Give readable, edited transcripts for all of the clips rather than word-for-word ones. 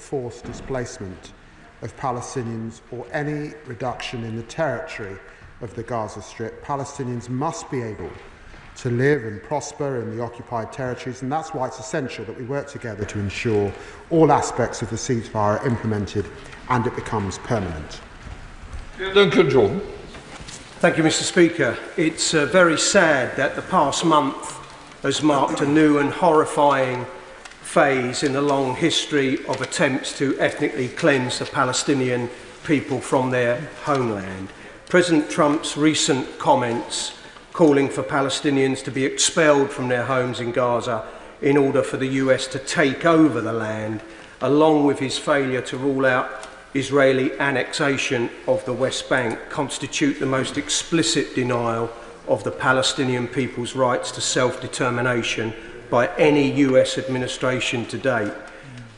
forced displacement of Palestinians or any reduction in the territory of the Gaza Strip. Palestinians must be able to live and prosper in the occupied territories, and that's why it's essential that we work together to ensure all aspects of the ceasefire are implemented and it becomes permanent. Duncan Jordan. Thank you, Mr. Speaker. It's very sad that the past month has marked a new and horrifying phase in the long history of attempts to ethnically cleanse the Palestinian people from their homeland. President Trump's recent comments calling for Palestinians to be expelled from their homes in Gaza in order for the US to take over the land, along with his failure to rule out Israeli annexation of the West Bank, constitute the most explicit denial of the Palestinian people's rights to self-determination by any US administration to date.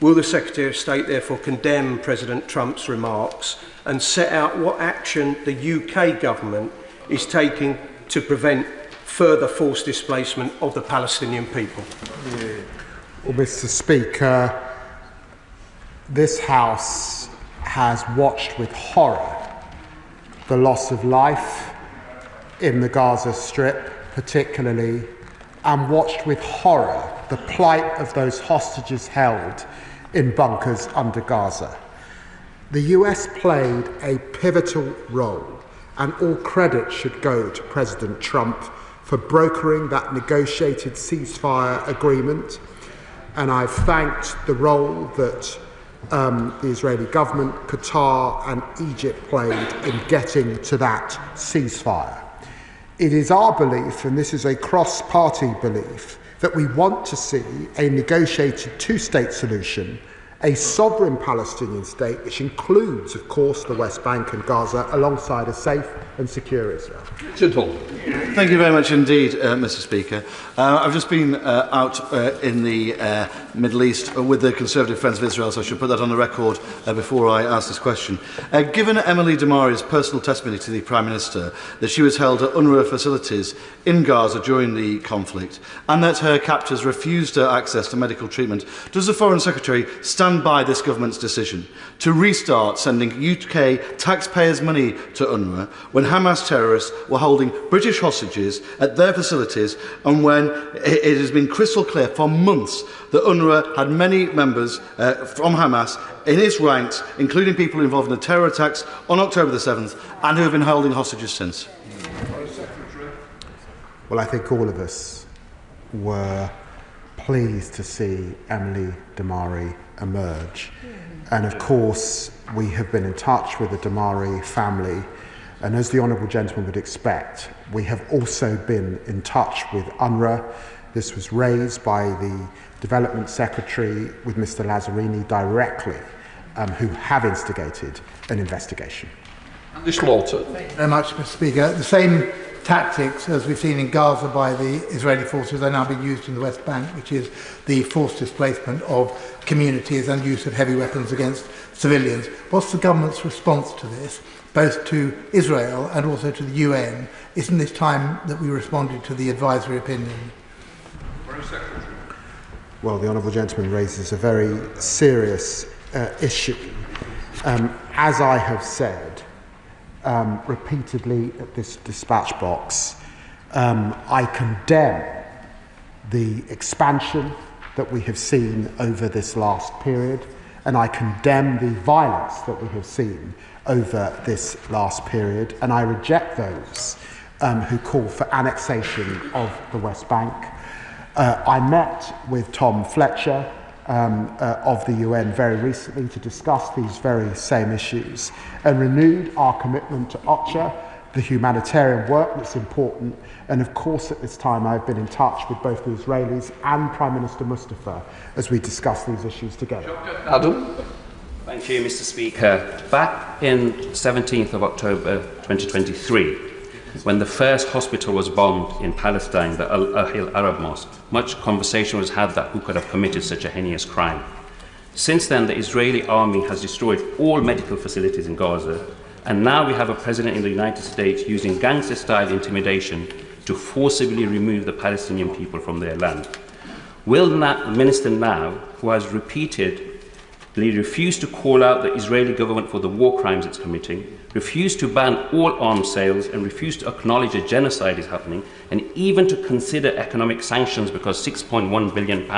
Will the Secretary of State therefore condemn President Trump's remarks and set out what action the UK government is taking to prevent further forced displacement of the Palestinian people? Well, Mr. Speaker, this House has watched with horror the loss of life in the Gaza Strip, particularly, and watched with horror the plight of those hostages held in bunkers under Gaza. The US played a pivotal role, and all credit should go to President Trump for brokering that negotiated ceasefire agreement. And I've thanked the role that the Israeli government, Qatar and Egypt played in getting to that ceasefire. It is our belief, and this is a cross-party belief, that we want to see a negotiated two-state solution, a sovereign Palestinian state, which includes, of course, the West Bank and Gaza, alongside a safe and secure Israel. Thank you very much indeed, Mr. Speaker. I've just been out in the Middle East with the Conservative Friends of Israel, so I should put that on the record before I ask this question. Given Emily Damari's personal testimony to the Prime Minister that she was held at UNRWA facilities in Gaza during the conflict and that her captors refused her access to medical treatment, does the Foreign Secretary stand by this government's decision to restart sending UK taxpayers' money to UNRWA when Hamas terrorists were holding British hostages at their facilities, and when it has been crystal clear for months that UNRWA had many members from Hamas in its ranks, including people involved in the terror attacks on October the 7th, and who have been holding hostages since? Well, I think all of us were pleased to see Emily Damari emerge. And of course, we have been in touch with the Damari family, and as the Honourable Gentleman would expect, we have also been in touch with UNRWA. This was raised by the Development Secretary with Mr. Lazzarini directly, who have instigated an investigation. Andy Slaughter. Thank you very much, Mr. Speaker. The same tactics as we've seen in Gaza by the Israeli forces are now being used in the West Bank, which is the forced displacement of communities and use of heavy weapons against civilians. What's the government's response to this, both to Israel and also to the UN? Isn't this time that we responded to the advisory opinion? Well, the Honourable Gentleman raises a very serious issue. As I have said repeatedly at this dispatch box, I condemn the expansion that we have seen over this last period, and I condemn the violence that we have seen over this last period, and I reject those who call for annexation of the West Bank. I met with Tom Fletcher of the UN very recently to discuss these very same issues and renewed our commitment to OCHA, the humanitarian work that's important, and of course at this time I've been in touch with both the Israelis and Prime Minister Mustafa as we discuss these issues together. Adam. Thank you, Mr. Speaker. Back in 17th of October 2023, when the first hospital was bombed in Palestine, the Al-Ahil Arab Mosque, much conversation was had that who could have committed such a heinous crime. Since then, the Israeli army has destroyed all medical facilities in Gaza, and now we have a president in the United States using gangster-style intimidation to forcibly remove the Palestinian people from their land. Will the minister now, who has repeated He refused to call out the Israeli government for the war crimes it's committing, refused to ban all arms sales, and refused to acknowledge a genocide is happening, and even to consider economic sanctions because £6.1 billion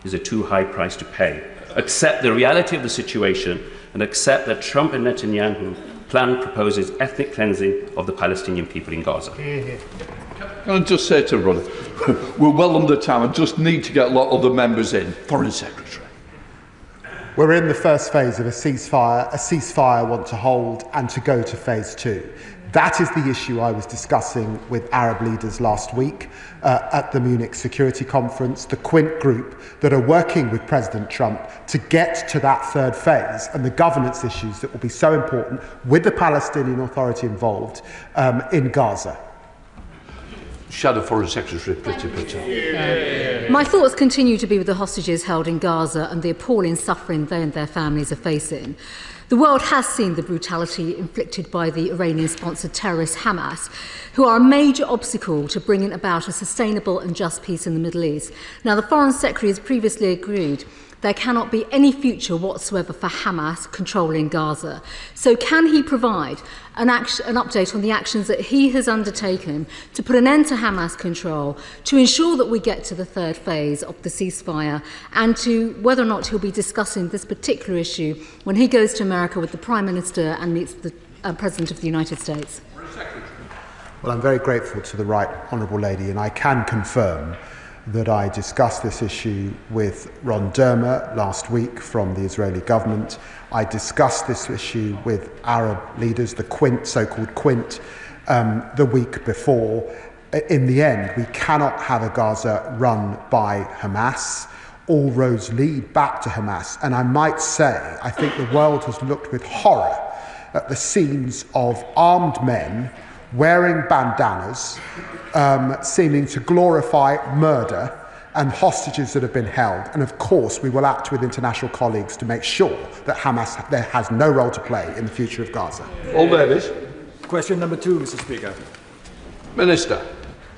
is a too high price to pay. Accept the reality of the situation and accept that Trump and Netanyahu plan proposes ethnic cleansing of the Palestinian people in Gaza. Can I just say to everybody, we're well under time. I just need to get a lot of the members in. Foreign Secretary. We're in the first phase of a ceasefire I want to hold and to go to phase 2. That is the issue I was discussing with Arab leaders last week at the Munich Security Conference, the Quint group that are working with President Trump to get to that third phase and the governance issues that will be so important with the Palestinian Authority involved in Gaza. Shadow Foreign Secretary, pretty. My thoughts continue to be with the hostages held in Gaza and the appalling suffering they and their families are facing. The world has seen the brutality inflicted by the Iranian-sponsored terrorist Hamas, who are a major obstacle to bringing about a sustainable and just peace in the Middle East. Now, the Foreign Secretary has previously agreed there cannot be any future whatsoever for Hamas controlling Gaza. So can he provide an update on the actions that he has undertaken to put an end to Hamas control, to ensure that we get to the third phase of the ceasefire, and to whether or not he'll be discussing this particular issue when he goes to America with the Prime Minister and meets the President of the United States? Well, I'm very grateful to the Right Honourable Lady, and I can confirm that I discussed this issue with Ron Dermer last week from the Israeli government. I discussed this issue with Arab leaders, the Quint, so-called Quint, the week before. In the end, we cannot have a Gaza run by Hamas. All roads lead back to Hamas. And I might say, I think the world has looked with horror at the scenes of armed men wearing bandanas, seeming to glorify murder and hostages that have been held. And of course, we will act with international colleagues to make sure that Hamas has no role to play in the future of Gaza. All Davis. Question number 2, Mr. Speaker. Minister.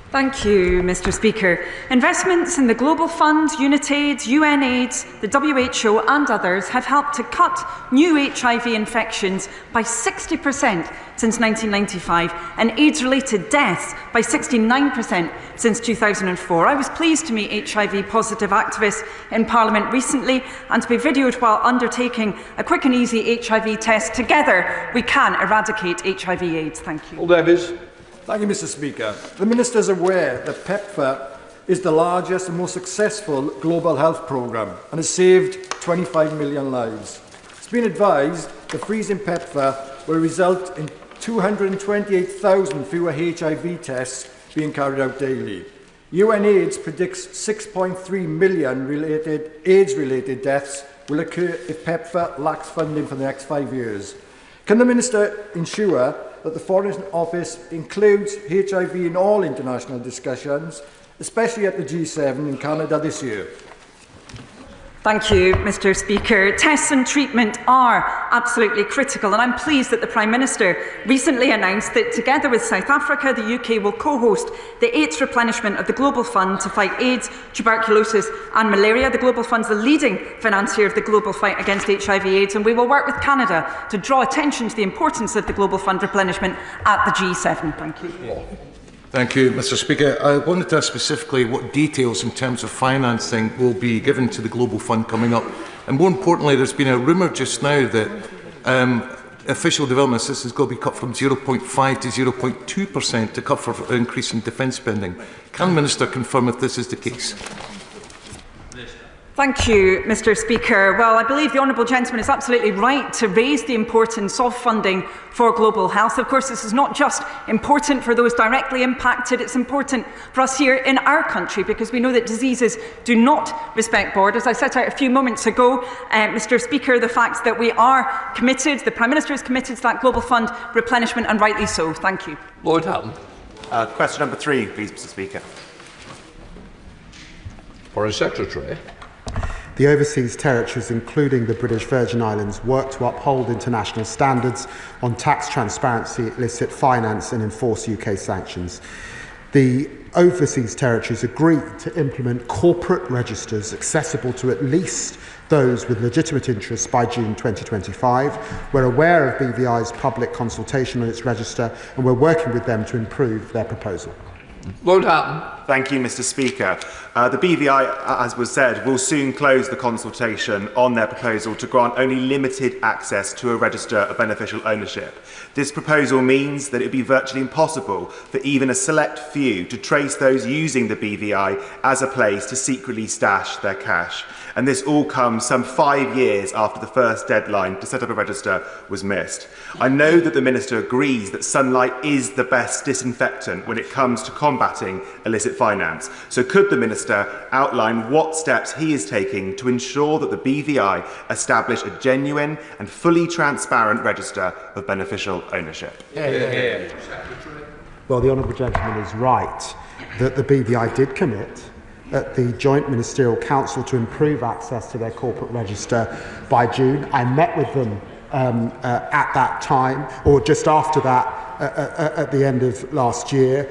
Thank you, Mr. Speaker. Investments in the Global Fund, UNITAID, UNAIDS, the WHO and others have helped to cut new HIV infections by 60% since 1995 and AIDS-related deaths by 69% since 2004. I was pleased to meet HIV-positive activists in Parliament recently and to be videoed while undertaking a quick and easy HIV test. Together, we can eradicate HIV/AIDS. Thank you. All Davis. Thank you, Mr. Speaker. The Minister is aware that PEPFAR is the largest and most successful global health programme and has saved 25 million lives. It's been advised that freezing PEPFAR will result in 228,000 fewer HIV tests being carried out daily. UNAIDS predicts 6.3 million AIDS-related deaths will occur if PEPFAR lacks funding for the next 5 years. Can the Minister ensure that the Foreign Office includes HIV in all international discussions, especially at the G7 in Canada this year? Thank you, Mr. Speaker. Tests and treatment are absolutely critical, and I'm pleased that the Prime Minister recently announced that together with South Africa, the UK will co-host the 8th replenishment of the Global Fund to fight AIDS, tuberculosis and malaria. The Global Fund is the leading financier of the global fight against HIV/AIDS, and we will work with Canada to draw attention to the importance of the Global Fund replenishment at the G7. Thank you. Thank you, Mr. Speaker. I wanted to ask specifically what details in terms of financing will be given to the Global Fund coming up. And more importantly, there's been a rumour just now that official development assistance is going to be cut from 0.5 to 0.2% to cut for increase in defence spending. Can the Minister confirm if this is the case? Thank you, Mr. Speaker. Well, I believe the honourable gentleman is absolutely right to raise the importance of funding for global health. Of course, this is not just important for those directly impacted, it's important for us here in our country because we know that diseases do not respect borders. I set out a few moments ago, Mr. Speaker, the fact that we are committed, the Prime Minister is committed to that Global Fund replenishment, and rightly so. Thank you. Lord Hatton. Question number 3, please, Mr. Speaker. Foreign Secretary. The overseas territories, including the British Virgin Islands, work to uphold international standards on tax transparency, illicit finance and enforce UK sanctions. the overseas territories agreed to implement corporate registers accessible to at least those with legitimate interests by June 2025. We're aware of BVI's public consultation on its register, and we're working with them to improve their proposal. Lord Hatton. Thank you, Mr. Speaker. The BVI, as was said, will soon close the consultation on their proposal to grant only limited access to a register of beneficial ownership. This proposal means that it would be virtually impossible for even a select few to trace those using the BVI as a place to secretly stash their cash. And this all comes some 5 years after the first deadline to set up a register was missed. I know that the Minister agrees that sunlight is the best disinfectant when it comes to combating illicit finance. So could the Minister outline what steps he is taking to ensure that the BVI establish a genuine and fully transparent register of beneficial ownership? Well, the Honourable Gentleman is right that the BVI did commit at the Joint Ministerial Council to improve access to their corporate register by June. I met with them at that time, or just after that, at the end of last year.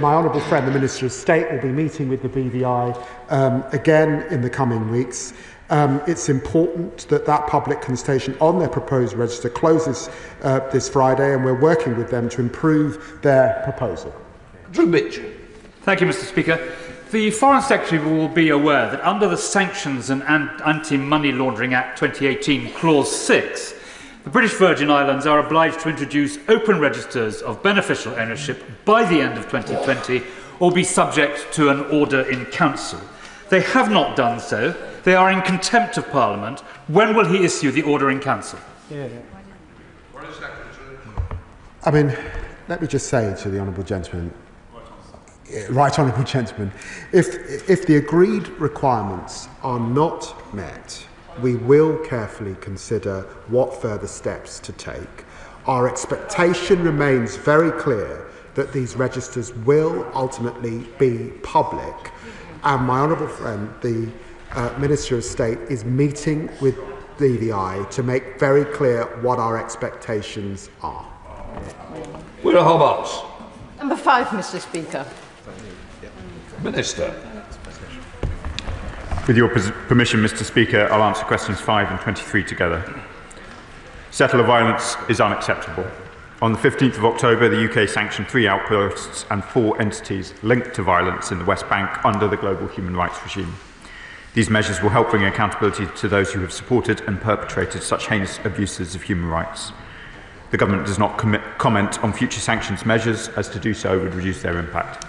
My honourable friend, the Minister of State, will be meeting with the BVI again in the coming weeks. It's important that that public consultation on their proposed register closes this Friday, and we're working with them to improve their proposal. Drew Mitchell. Thank you, Mr. Speaker. The Foreign Secretary will be aware that under the Sanctions and Anti-Money Laundering Act 2018, Clause 6, the British Virgin Islands are obliged to introduce open registers of beneficial ownership by the end of 2020 or be subject to an order in Council. They have not done so. They are in contempt of Parliament. When will he issue the order in Council? I mean, let me just say to the Honourable Gentleman, Right Honourable Gentleman, if the agreed requirements are not met, we will carefully consider what further steps to take. Our expectation remains very clear that these registers will ultimately be public, and my honourable friend, the Minister of State, is meeting with BVI to make very clear what our expectations are. Will Hobbs. Number 5, Mr. Speaker. Minister. With your permission, Mr. Speaker, I'll answer questions 5 and 23 together. Settler violence is unacceptable. On the 15th of October, the UK sanctioned 3 outposts and 4 entities linked to violence in the West Bank under the global human rights regime. These measures will help bring accountability to those who have supported and perpetrated such heinous abuses of human rights. The government does not comment on future sanctions measures, as to do so would reduce their impact.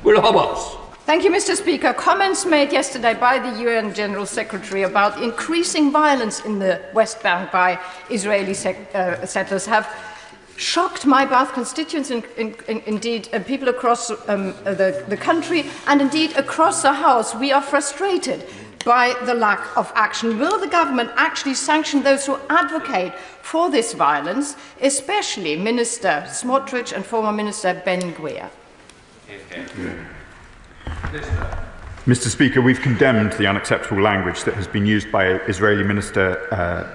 Will Hobbs. Thank you, Mr. Speaker. Comments made yesterday by the UN General Secretary about increasing violence in the West Bank by Israeli settlers have shocked my Bath constituents, indeed people across the country, and indeed across the House. We are frustrated by the lack of action. Will the government actually sanction those who advocate for this violence, especially Minister Smotrich and former Minister Ben-Gvir? Mr. Speaker, we've condemned the unacceptable language that has been used by Israeli Minister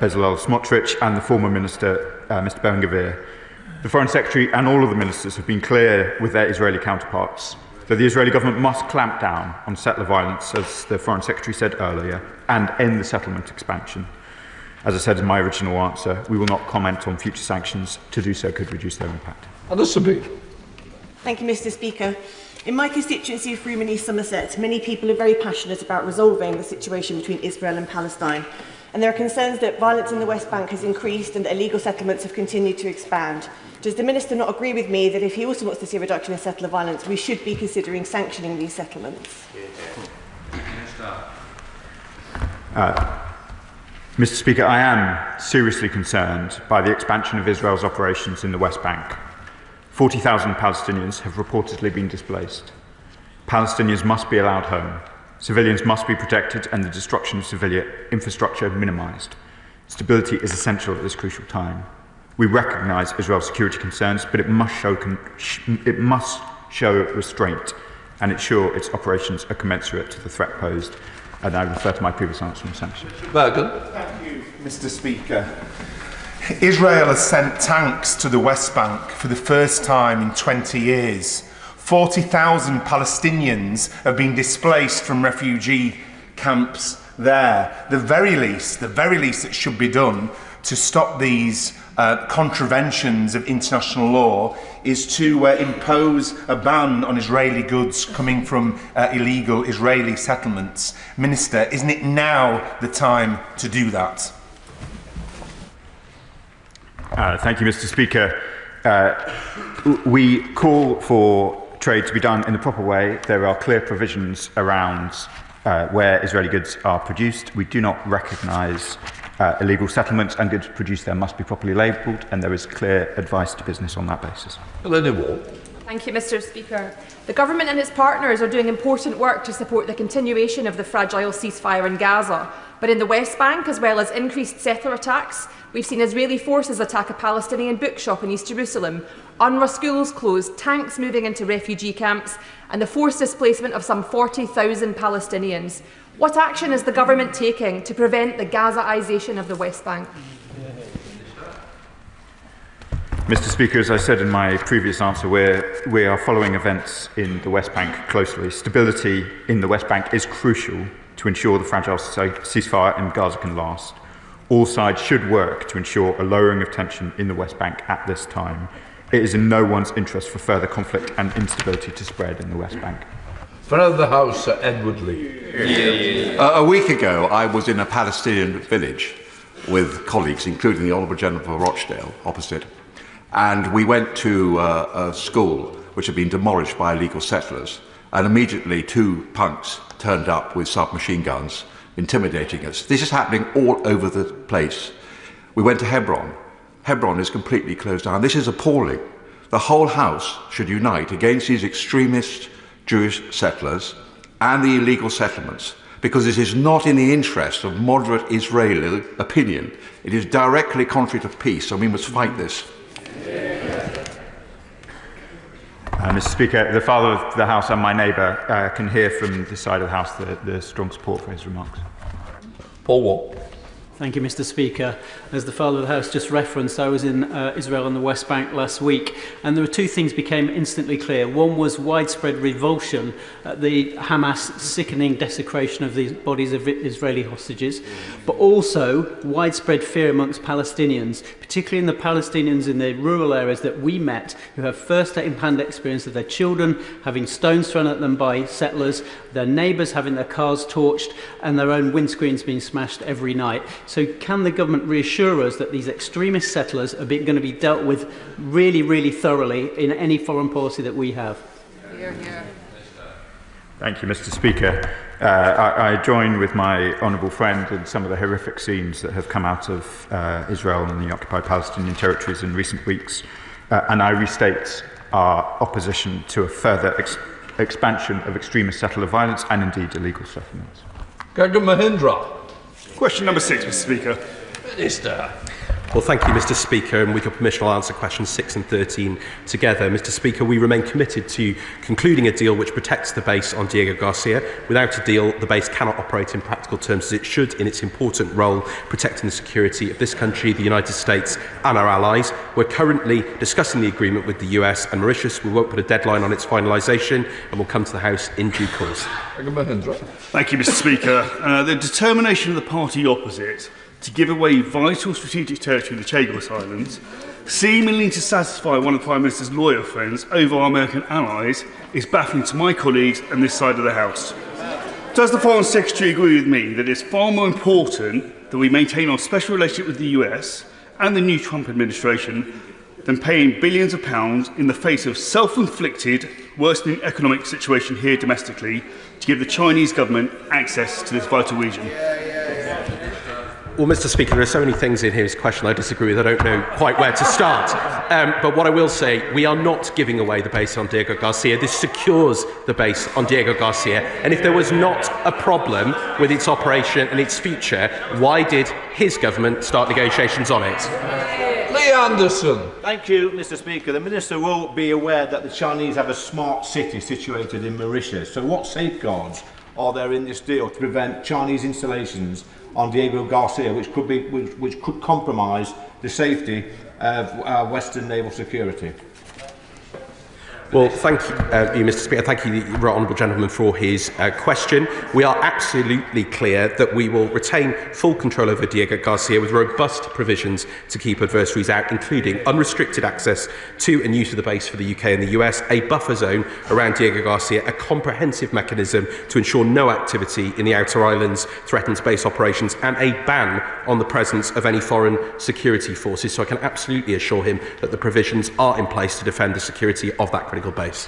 Bezalel Smotrich and the former Minister Mr. Ben-Gvir. The Foreign Secretary and all of the ministers have been clear with their Israeli counterparts that the Israeli government must clamp down on settler violence, as the Foreign Secretary said earlier, and end the settlement expansion. As I said in my original answer, we will not comment on future sanctions. To do so could reduce their impact. Thank you, Mr. Speaker. In my constituency of Froome in East Somerset, many people are very passionate about resolving the situation between Israel and Palestine. And there are concerns that violence in the West Bank has increased and that illegal settlements have continued to expand. Does the Minister not agree with me that if he also wants to see a reduction in settler violence, we should be considering sanctioning these settlements? Mr. Speaker, I am seriously concerned by the expansion of Israel's operations in the West Bank. 40,000 Palestinians have reportedly been displaced. Palestinians must be allowed home. Civilians must be protected and the destruction of civilian infrastructure minimised. Stability is essential at this crucial time. We recognise Israel's security concerns, but it must show restraint and ensure its operations are commensurate to the threat posed. And I refer to my previous answer on sanctions. Thank you, Mr. Speaker. Israel has sent tanks to the West Bank for the first time in 20 years. 40,000 Palestinians have been displaced from refugee camps there. The very least that should be done to stop these contraventions of international law is to impose a ban on Israeli goods coming from illegal Israeli settlements. Minister, isn't it now the time to do that? Thank you, Mr. Speaker. We call for trade to be done in the proper way. There are clear provisions around where Israeli goods are produced. We do not recognise illegal settlements, and goods produced there must be properly labelled, and there is clear advice to business on that basis. Thank you, Mr. Speaker. The government and its partners are doing important work to support the continuation of the fragile ceasefire in Gaza. But in the West Bank, as well as increased settler attacks, we've seen Israeli forces attack a Palestinian bookshop in East Jerusalem, UNRWA schools closed, tanks moving into refugee camps, and the forced displacement of some 40,000 Palestinians. What action is the government taking to prevent the Gazaisation of the West Bank? Mr. Speaker, as I said in my previous answer, we are following events in the West Bank closely. Stability in the West Bank is crucial to ensure the fragile ceasefire in Gaza can last. All sides should work to ensure a lowering of tension in the West Bank at this time. It is in no one's interest for further conflict and instability to spread in the West Bank. Fellow of the House, Sir Edward Lee. A week ago, I was in a Palestinian village with colleagues, including the Honourable General for Rochdale, opposite, and we went to a school which had been demolished by illegal settlers, and immediately 2 punks turned up with submachine guns, intimidating us. This is happening all over the place. We went to Hebron. Hebron is completely closed down. This is appalling. The whole House should unite against these extremist Jewish settlers and the illegal settlements, because it is not in the interest of moderate Israeli opinion. It is directly contrary to peace, and we must fight this. Mr. Speaker, the Father of the House and my neighbour can hear from this side of the House the strong support for his remarks. Paul Watt. Thank you, Mr. Speaker. As the Father of the House just referenced, I was in Israel and the West Bank last week, and there were 2 things became instantly clear. One was widespread revulsion at the Hamas sickening desecration of the bodies of Israeli hostages, but also widespread fear amongst Palestinians, particularly in the Palestinians in the rural areas that we met, who have first-hand experience of their children having stones thrown at them by settlers, their neighbours having their cars torched, and their own windscreens being smashed every night. So can the government reassure us that these extremist settlers are going to be dealt with really, really thoroughly in any foreign policy that we have? Thank you, Mr. Speaker. I join with my honourable friend in some of the horrific scenes that have come out of Israel and the occupied Palestinian territories in recent weeks, and I restate our opposition to a further expansion of extremist settler violence and indeed illegal settlements. Gagan Mahindra. Question number 6, Mr. Speaker. Minister. Well, thank you, Mr. Speaker, and with your permission, I'll answer questions 6 and 13 together. Mr. Speaker, we remain committed to concluding a deal which protects the base on Diego Garcia. Without a deal, the base cannot operate in practical terms as it should in its important role protecting the security of this country, the United States and our allies. We're currently discussing the agreement with the US and Mauritius. We won't put a deadline on its finalisation, and we'll come to the House in due course. Thank you, Mr. Speaker. The determination of the party opposite to give away vital strategic territory in the Chagos Islands, seemingly to satisfy one of the Prime Minister's loyal friends over our American allies, is baffling to my colleagues and this side of the House. Does the Foreign Secretary agree with me that it's far more important that we maintain our special relationship with the US and the new Trump administration than paying billions of pounds in the face of self-inflicted, worsening economic situation here domestically to give the Chinese government access to this vital region? Well, Mr. Speaker, there are so many things in his question I disagree with. I don't know quite where to start. But what I will say, we are not giving away the base on Diego Garcia. This secures the base on Diego Garcia. And if there was not a problem with its operation and its future, why did his government start negotiations on it? Lee Anderson. Thank you, Mr. Speaker. The Minister will be aware that the Chinese have a smart city situated in Mauritius. So what safeguards are there in this deal to prevent Chinese installations on Diego Garcia, which could compromise the safety of our Western naval security? Well, thank you, Mr. Speaker. Thank you, the honourable gentleman, for his question. We are absolutely clear that we will retain full control over Diego Garcia with robust provisions to keep adversaries out, including unrestricted access to and use of the base for the UK and the US, a buffer zone around Diego Garcia, a comprehensive mechanism to ensure no activity in the outer islands threatens base operations, and a ban on the presence of any foreign security forces. So I can absolutely assure him that the provisions are in place to defend the security of that critical base.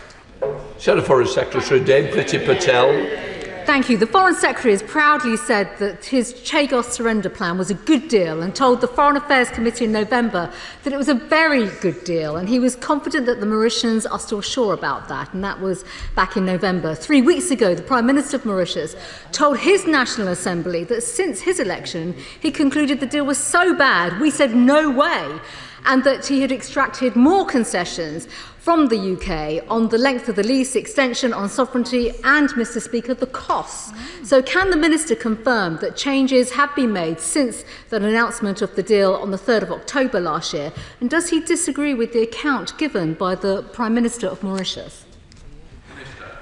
Shadow Foreign Secretary Dame Priti Patel. Thank you. The Foreign Secretary has proudly said that his Chagos surrender plan was a good deal and told the Foreign Affairs Committee in November that it was a very good deal, and he was confident that the Mauritians are still sure about that, and that was back in November. 3 weeks ago, the Prime Minister of Mauritius told his National Assembly that since his election, he concluded the deal was so bad, we said no way, and that he had extracted more concessions from the UK on the length of the lease, extension on sovereignty and, Mr. Speaker, the costs. So can the Minister confirm that changes have been made since that announcement of the deal on the 3rd of October last year? And does he disagree with the account given by the Prime Minister of Mauritius?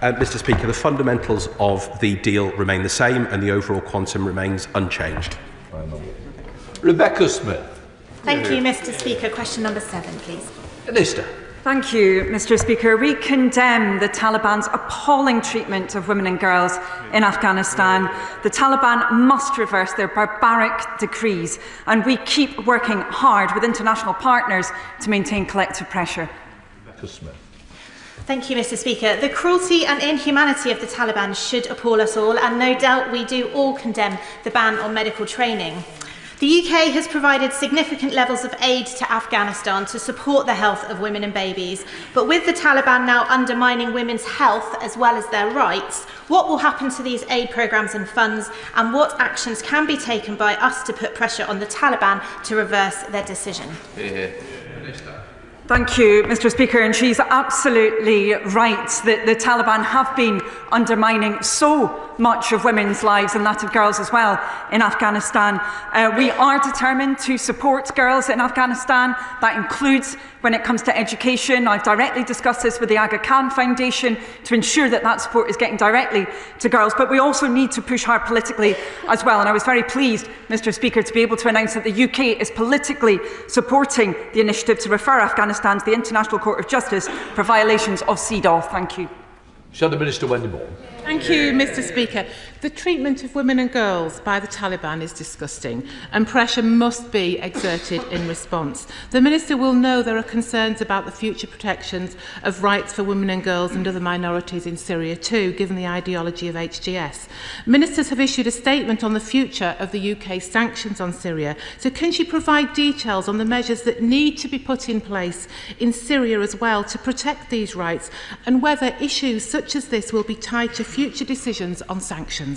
Mr. Speaker, the fundamentals of the deal remain the same and the overall quantum remains unchanged. Rebecca Smith. Thank you, Mr. Speaker. Question number 7, please. Minister. Thank you, Mr. Speaker. We condemn the Taliban's appalling treatment of women and girls in Afghanistan. The Taliban must reverse their barbaric decrees, and we keep working hard with international partners to maintain collective pressure. Rebecca Smith. Thank you, Mr. Speaker. The cruelty and inhumanity of the Taliban should appall us all, and no doubt we do all condemn the ban on medical training. The UK has provided significant levels of aid to Afghanistan to support the health of women and babies, but with the Taliban now undermining women's health as well as their rights, what will happen to these aid programmes and funds, and what actions can be taken by us to put pressure on the Taliban to reverse their decision? Thank you, Mr. Speaker, and she's absolutely right that the Taliban have been undermining so much of women's lives and that of girls as well in Afghanistan. We are determined to support girls in Afghanistan. That includes when it comes to education. I've directly discussed this with the Aga Khan Foundation to ensure that that support is getting directly to girls, but we also need to push hard politically as well. And I was very pleased, Mr. Speaker, to be able to announce that the UK is politically supporting the initiative to refer Afghanistan to the International Court of Justice for violations of CEDAW. Thank you. Shadow Minister Wendy Moore. Thank you, Mr. Speaker. The treatment of women and girls by the Taliban is disgusting, and pressure must be exerted in response. The Minister will know there are concerns about the future protections of rights for women and girls and other minorities in Syria too, given the ideology of HGS. Ministers have issued a statement on the future of the UK sanctions on Syria, so can she provide details on the measures that need to be put in place in Syria as well to protect these rights, and whether issues such as this will be tied to future decisions on sanctions?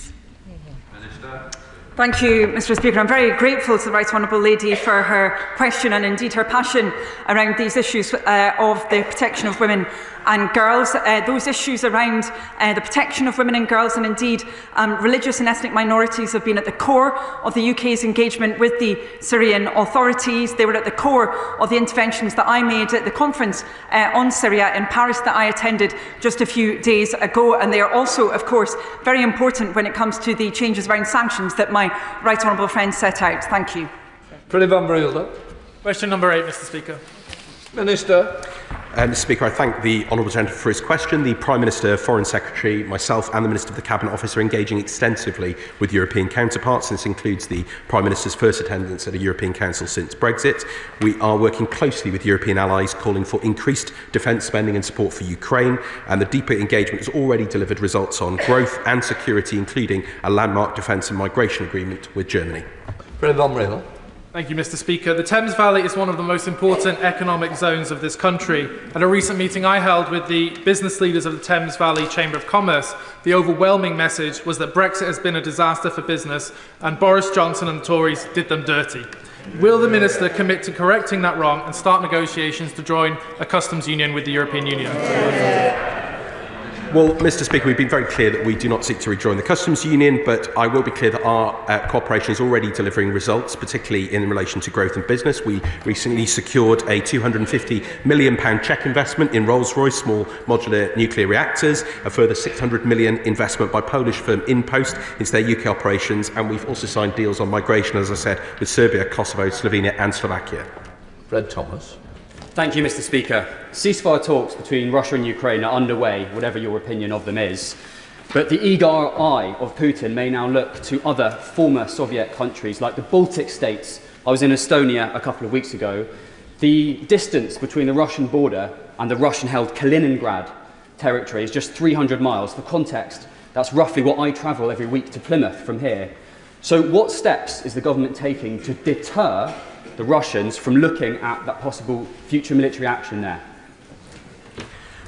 Thank you, Mr. Speaker. I'm very grateful to the Right Honourable Lady for her question and indeed her passion around these issues of the protection of women and girls. Those issues around the protection of women and girls and indeed religious and ethnic minorities have been at the core of the UK's engagement with the Syrian authorities. They were at the core of the interventions that I made at the conference on Syria in Paris that I attended just a few days ago, and they are also, of course, very important when it comes to the changes around sanctions that my right honourable friend set out. Thank you. Freddie Van Breelden. Question number 8, Mr. Speaker. Minister. Mr. Speaker, I thank the honourable gentleman for his question. The Prime Minister, Foreign Secretary, myself and the Minister of the Cabinet Office are engaging extensively with European counterparts. This includes the Prime Minister's first attendance at a European Council since Brexit. We are working closely with European allies, calling for increased defence spending and support for Ukraine, and the deeper engagement has already delivered results on growth and security, including a landmark defence and migration agreement with Germany. Freddie Van Breelden. Thank you, Mr. Speaker. The Thames Valley is one of the most important economic zones of this country. At a recent meeting I held with the business leaders of the Thames Valley Chamber of Commerce, the overwhelming message was that Brexit has been a disaster for business and Boris Johnson and the Tories did them dirty. Will the Minister commit to correcting that wrong and start negotiations to join a customs union with the European Union? Well, Mr. Speaker, we've been very clear that we do not seek to rejoin the customs union, but I will be clear that our cooperation is already delivering results, particularly in relation to growth and business. We recently secured a £250 million Czech investment in Rolls-Royce small modular nuclear reactors, a further £600 million investment by Polish firm Firstpost into their UK operations, and we've also signed deals on migration, as I said, with Serbia, Kosovo, Slovenia and Slovakia. Fred Thomas. Thank you, Mr. Speaker. Ceasefire talks between Russia and Ukraine are underway, whatever your opinion of them is. But the eager eye of Putin may now look to other former Soviet countries like the Baltic states. I was in Estonia a couple of weeks ago. The distance between the Russian border and the Russian-held Kaliningrad territory is just 300 miles. For context, that's roughly what I travel every week to Plymouth from here. So what steps is the government taking to deter the Russians from looking at that possible future military action there?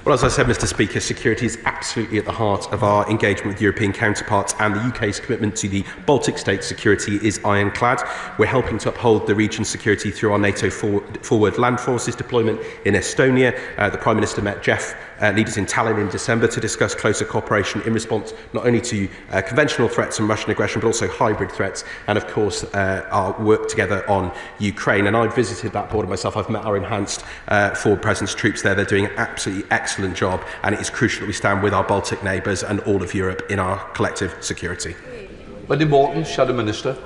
Well, as I said, Mr. Speaker, security is absolutely at the heart of our engagement with European counterparts, and the UK's commitment to the Baltic states' security is ironclad. We're helping to uphold the region's security through our NATO forward land forces deployment in Estonia. The Prime Minister met Jeff leaders in Tallinn in December to discuss closer cooperation in response not only to conventional threats and Russian aggression, but also hybrid threats, and of course our work together on Ukraine. And I've visited that border myself. I've met our enhanced forward presence troops there. They're doing an absolutely excellent job, and it is crucial that we stand with our Baltic neighbours and all of Europe in our collective security. Wendy Morton, Shadow Minister.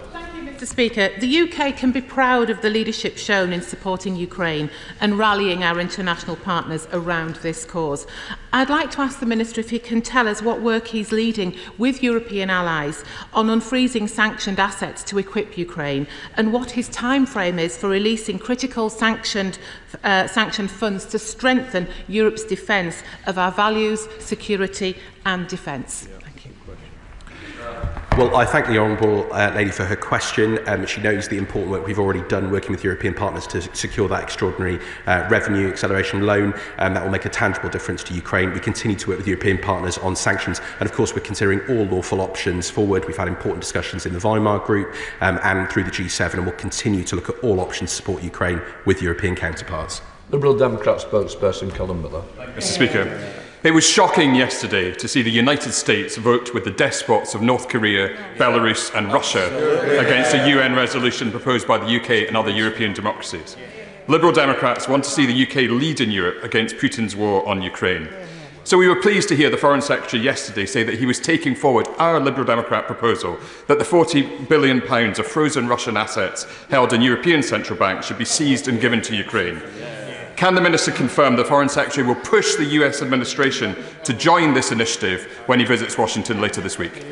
Mr. Speaker, the UK can be proud of the leadership shown in supporting Ukraine and rallying our international partners around this cause. I'd like to ask the Minister if he can tell us what work he's leading with European allies on unfreezing sanctioned assets to equip Ukraine, and what his timeframe is for releasing critical sanctioned funds to strengthen Europe's defence of our values, security and defence. Well, I thank the Honourable Lady for her question. She knows the important work we've already done working with European partners to secure that extraordinary revenue acceleration loan, and that will make a tangible difference to Ukraine. We continue to work with European partners on sanctions, and of course we're considering all lawful options forward. We've had important discussions in the Weimar Group and through the G7, and we'll continue to look at all options to support Ukraine with European counterparts. Liberal Democrat spokesperson Colin Miller. Mr. Speaker, it was shocking yesterday to see the United States vote with the despots of North Korea, Belarus and Russia against a UN resolution proposed by the UK and other European democracies. Liberal Democrats want to see the UK lead in Europe against Putin's war on Ukraine. So we were pleased to hear the Foreign Secretary yesterday say that he was taking forward our Liberal Democrat proposal that the £40 billion of frozen Russian assets held in European central banks should be seized and given to Ukraine. Can the Minister confirm the Foreign Secretary will push the US administration to join this initiative when he visits Washington later this week?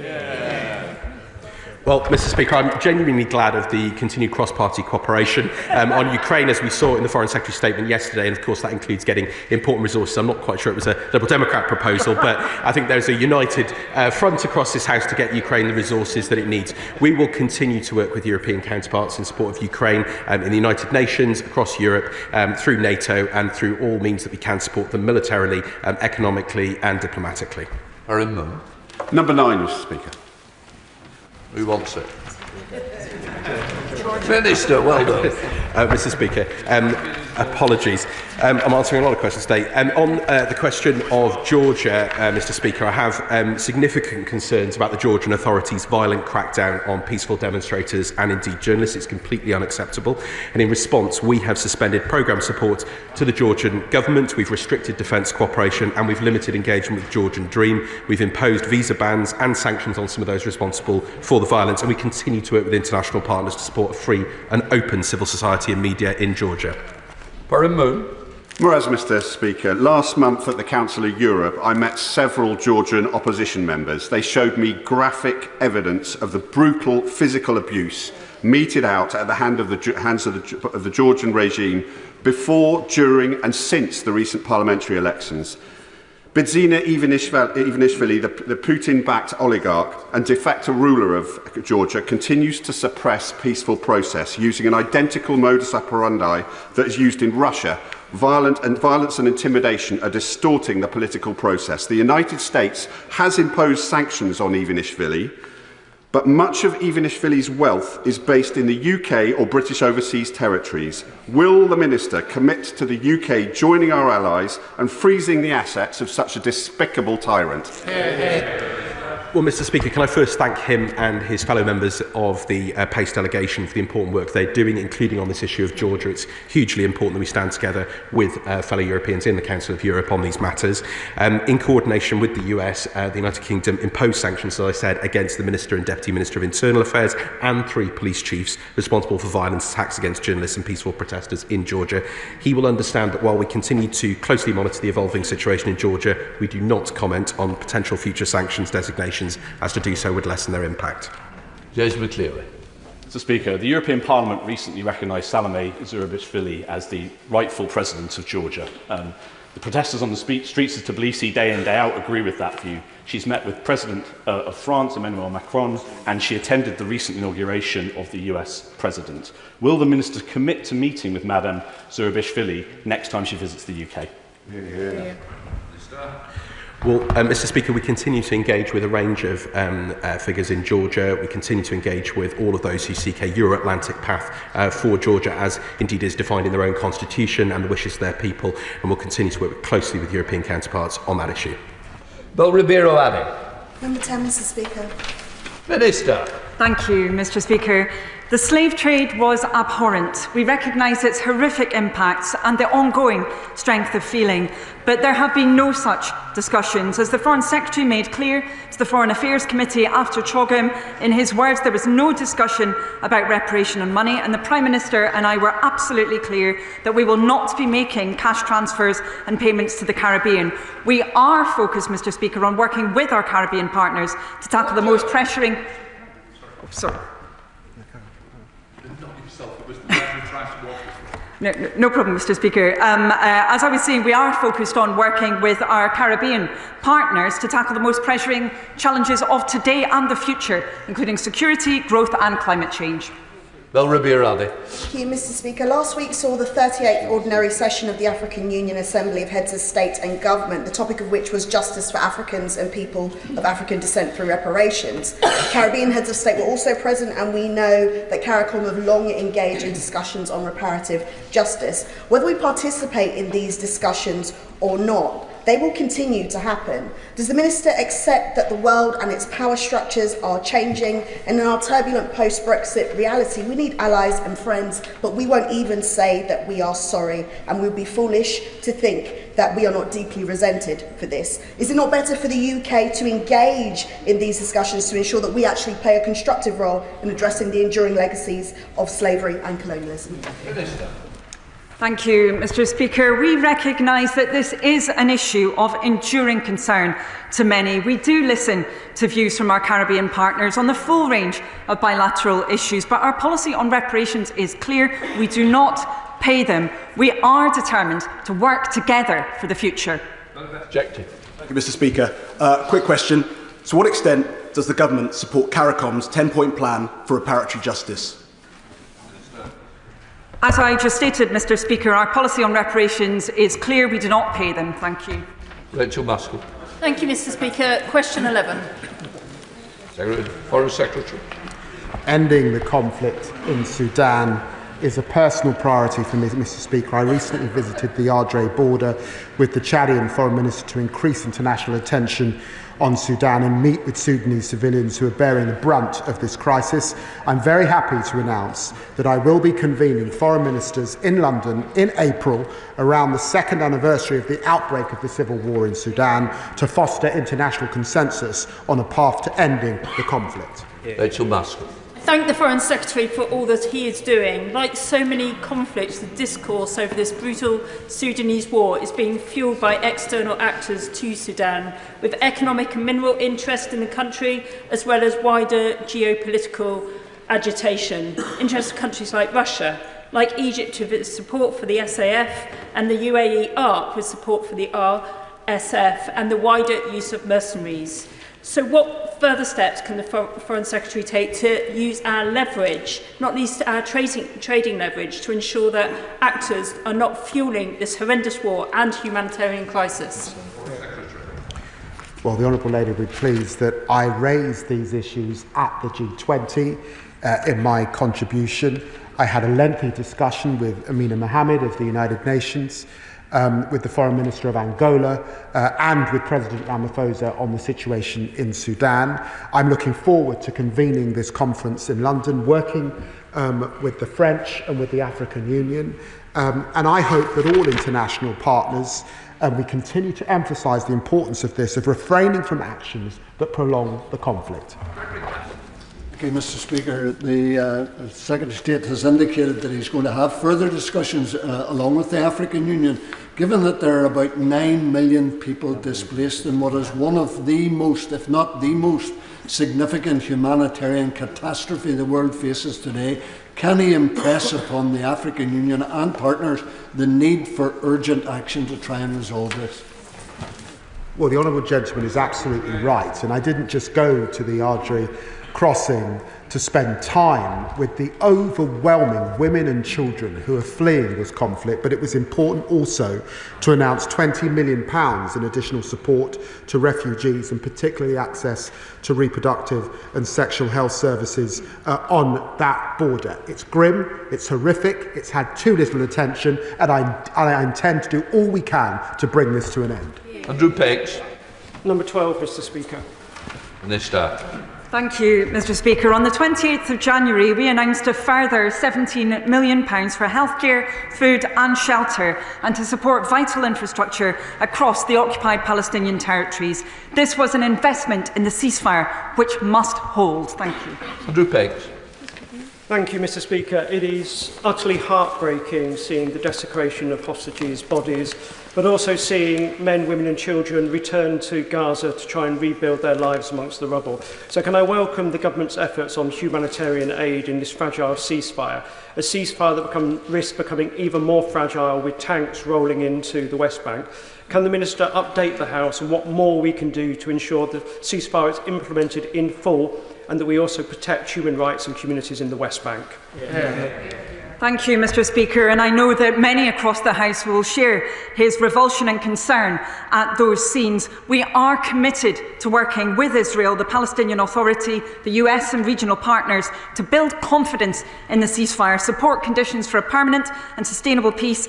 Well, Mr. Speaker, I'm genuinely glad of the continued cross-party cooperation on Ukraine, as we saw in the Foreign Secretary's statement yesterday, and of course that includes getting important resources. I'm not quite sure it was a Liberal Democrat proposal, but I think there's a united front across this House to get Ukraine the resources that it needs. We will continue to work with European counterparts in support of Ukraine in the United Nations, across Europe, through NATO, and through all means that we can support them militarily, economically and diplomatically. Number 9, Mr. Speaker. Who wants it? Minister, well done. Mr. Speaker, apologies. I'm answering a lot of questions today. On the question of Georgia, Mr. Speaker, I have significant concerns about the Georgian authorities' violent crackdown on peaceful demonstrators and indeed journalists. It's completely unacceptable. And in response, we have suspended programme support to the Georgian government. We've restricted defence cooperation and we've limited engagement with Georgian Dream. We've imposed visa bans and sanctions on some of those responsible for the violence. And we continue to work with international partners to support a free and open civil society and media in Georgia. Whereas, Mr. Speaker, last month at the Council of Europe, I met several Georgian opposition members. They showed me graphic evidence of the brutal physical abuse meted out at the hands of the Georgian regime before, during and since the recent parliamentary elections. Bidzina Ivanishvili, the Putin-backed oligarch and de facto ruler of Georgia, continues to suppress peaceful process using an identical modus operandi that is used in Russia. Violence and intimidation are distorting the political process. The United States has imposed sanctions on Ivanishvili, but much of Ivanishvili's wealth is based in the UK or British overseas territories. Will the Minister commit to the UK joining our allies and freezing the assets of such a despicable tyrant? Well, Mr. Speaker, can I first thank him and his fellow members of the PACE delegation for the important work they're doing, including on this issue of Georgia. It's hugely important that we stand together with fellow Europeans in the Council of Europe on these matters. In coordination with the US, the United Kingdom imposed sanctions, as I said, against the Minister and Deputy Minister of Internal Affairs and 3 police chiefs responsible for violent attacks against journalists and peaceful protesters in Georgia. He will understand that while we continue to closely monitor the evolving situation in Georgia, we do not comment on potential future sanctions designations, as to do so would lessen their impact. Mr. Speaker, the European Parliament recently recognised Lammy Zurabishvili as the rightful president of Georgia. The protesters on the streets of Tbilisi day in, day out agree with that view. She's met with President of France, Emmanuel Macron, and she attended the recent inauguration of the US President. Will the Minister commit to meeting with Madame Zurabishvili next time she visits the UK? Well, Mr. Speaker, we continue to engage with a range of figures in Georgia. We continue to engage with all of those who seek a Euro-Atlantic path for Georgia, as indeed is defined in their own constitution and the wishes of their people, and we'll continue to work closely with European counterparts on that issue. Bill Ribeiro Addy. Number 10, Mr. Speaker. Minister. Thank you, Mr. Speaker. The slave trade was abhorrent. We recognise its horrific impacts and the ongoing strength of feeling, but there have been no such discussions. As the Foreign Secretary made clear to the Foreign Affairs Committee after Chogam, in his words, there was no discussion about reparation and money, and the Prime Minister and I were absolutely clear that we will not be making cash transfers and payments to the Caribbean. We are focused, Mr. Speaker, on working with our Caribbean partners to tackle the most pressuring... No problem, Mr. Speaker. As I was saying, we are focused on working with our Caribbean partners to tackle the most pressuring challenges of today and the future, including security, growth and climate change. Bill Ribeiro Addy. Thank you, Mr. Speaker. Last week saw the 38th Ordinary Session of the African Union Assembly of Heads of State and Government, the topic of which was justice for Africans and people of African descent through reparations. Caribbean heads of state were also present, and we know that CARICOM have long engaged in discussions on reparative justice. Whether we participate in these discussions or not, they will continue to happen. Does the Minister accept that the world and its power structures are changing, and in our turbulent post-Brexit reality, we need allies and friends, but we won't even say that we are sorry, and we'll be foolish to think that we are not deeply resented for this? Is it not better for the UK to engage in these discussions to ensure that we actually play a constructive role in addressing the enduring legacies of slavery and colonialism? Minister. Thank you, Mr. Speaker. We recognise that this is an issue of enduring concern to many. We do listen to views from our Caribbean partners on the full range of bilateral issues, but our policy on reparations is clear. We do not pay them. We are determined to work together for the future. Objective. Thank you, Mr. Speaker. Quick question. To what extent does the government support CARICOM's 10-point plan for reparatory justice? As I just stated, Mr. Speaker, our policy on reparations is clear. We do not pay them. Thank you. Rachel Maskell. Thank you, Mr. Speaker. Question 11. Foreign Secretary. Ending the conflict in Sudan is a personal priority for me, Mr. Speaker. I recently visited the Ardre border with the Chadian Foreign Minister to increase international attention on Sudan and meet with Sudanese civilians who are bearing the brunt of this crisis. I'm very happy to announce that I will be convening foreign ministers in London in April around the second anniversary of the outbreak of the civil war in Sudan to foster international consensus on a path to ending the conflict. Rachel Maskell. Thank the Foreign Secretary for all that he is doing. Like so many conflicts, the discourse over this brutal Sudanese war is being fuelled by external actors to Sudan, with economic and mineral interest in the country, as well as wider geopolitical agitation. Interest of countries like Russia, like Egypt with its support for the SAF, and the UAE ARC with support for the RSF, and the wider use of mercenaries. So what further steps can the Foreign Secretary take to use our leverage, not least our trading leverage, to ensure that actors are not fuelling this horrendous war and humanitarian crisis? Well, the Honourable Lady will be pleased that I raised these issues at the G20 in my contribution. I had a lengthy discussion with Amina Mohammed of the United Nations, with the Foreign Minister of Angola, and with President Ramaphosa on the situation in Sudan. I'm looking forward to convening this conference in London, working with the French and with the African Union. And I hope that all international partners, we continue to emphasise the importance of this, of refraining from actions that prolong the conflict. Okay, Mr. Speaker, the Secretary of State has indicated that he's going to have further discussions along with the African Union. Given that there are about 9 million people displaced in what is one of the most, if not the most, significant humanitarian catastrophe the world faces today, can he impress upon the African Union and partners the need for urgent action to try and resolve this? Well, the Honourable Gentleman is absolutely right, and I didn't just go to the Ardrey crossing to spend time with the overwhelming women and children who are fleeing this conflict, but it was important also to announce £20 million in additional support to refugees, and particularly access to reproductive and sexual health services on that border. It's grim, it's horrific, it's had too little attention, and I intend to do all we can to bring this to an end. Andrew Pegs. Number 12, Mr. Speaker. Minister. Thank you, Mr. Speaker. On the 28th of January, we announced a further £17 million for healthcare, food and shelter, and to support vital infrastructure across the occupied Palestinian territories. This was an investment in the ceasefire, which must hold. Thank you. Andrew Pegs. Thank you, Mr. Speaker. It is utterly heartbreaking seeing the desecration of hostages' bodies, but also seeing men, women and children return to Gaza to try and rebuild their lives amongst the rubble. So can I welcome the government's efforts on humanitarian aid in this fragile ceasefire, a ceasefire that risks becoming even more fragile with tanks rolling into the West Bank. Can the Minister update the House on what more we can do to ensure the ceasefire is implemented in full and that we also protect human rights and communities in the West Bank? Thank you, Mr. Speaker, and I know that many across the House will share his revulsion and concern at those scenes. We are committed to working with Israel, the Palestinian Authority, the US and regional partners to build confidence in the ceasefire, support conditions for a permanent and sustainable peace,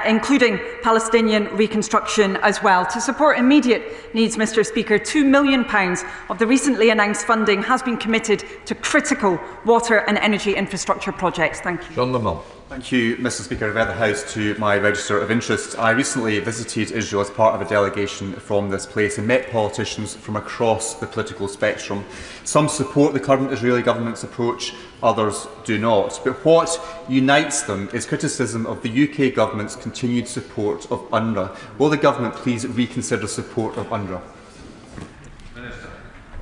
including Palestinian reconstruction as well. To support immediate needs, Mr. Speaker, £2 million of the recently announced funding has been committed to critical water and energy infrastructure projects. Thank you. John Lamont. Thank you, Mr. Speaker. I've read the House to my register of interest. I recently visited Israel as part of a delegation from this place and met politicians from across the political spectrum. Some support the current Israeli government's approach, others do not. But what unites them is criticism of the UK government's continued support of UNRWA. Will the government please reconsider support of UNRWA?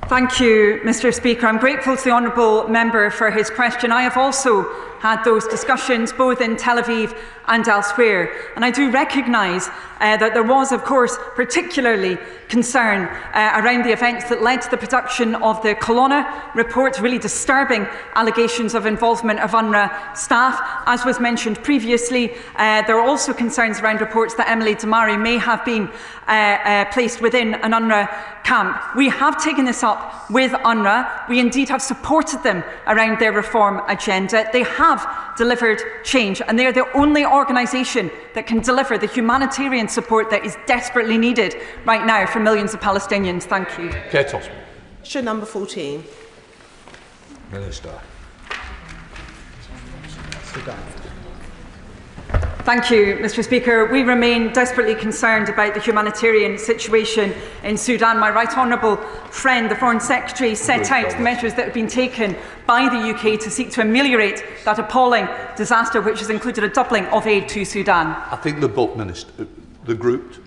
Thank you, Mr. Speaker. I'm grateful to the honourable member for his question. I have also had those discussions both in Tel Aviv and elsewhere, and I do recognise that there was, of course, particularly concern around the events that led to the production of the Colonna report, really disturbing allegations of involvement of UNRWA staff. As was mentioned previously, there are also concerns around reports that Emily Damari may have been placed within an UNRWA camp. We have taken this up with UNRWA. We indeed have supported them around their reform agenda. They have delivered change, and they are the only organisation that can deliver the humanitarian support that is desperately needed right now for millions of Palestinians. Thank you. Ketos. Issue number 14. Minister. Thank you, Mr. Speaker. We remain desperately concerned about the humanitarian situation in Sudan. My right honourable friend, the Foreign Secretary, set out the measures that have been taken by the UK to seek to ameliorate that appalling disaster, which has included a doubling of aid to Sudan. I think the book, Minister, the grouped.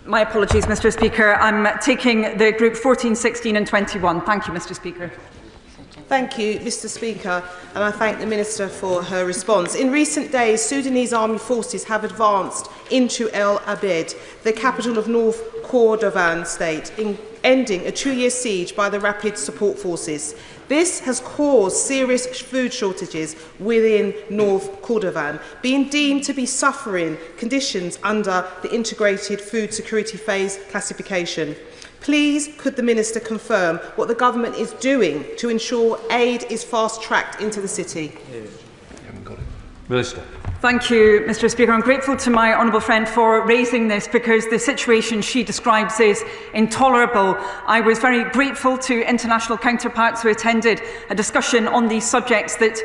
My apologies, Mr. Speaker. I'm taking the group 14, 16 and 21. Thank you, Mr. Speaker. Thank you, Mr. Speaker, and I thank the Minister for her response. In recent days, Sudanese army forces have advanced into El Abed, the capital of North Kordofan state, in ending a 2-year siege by the Rapid Support Forces. This has caused serious food shortages within North Kordofan, being deemed to be suffering conditions under the Integrated Food Security Phase classification. Please, could the Minister confirm what the government is doing to ensure aid is fast-tracked into the city? Minister. Thank you, Mr. Speaker. I'm grateful to my honourable friend for raising this because the situation she describes is intolerable. I was very grateful to international counterparts who attended a discussion on these subjects that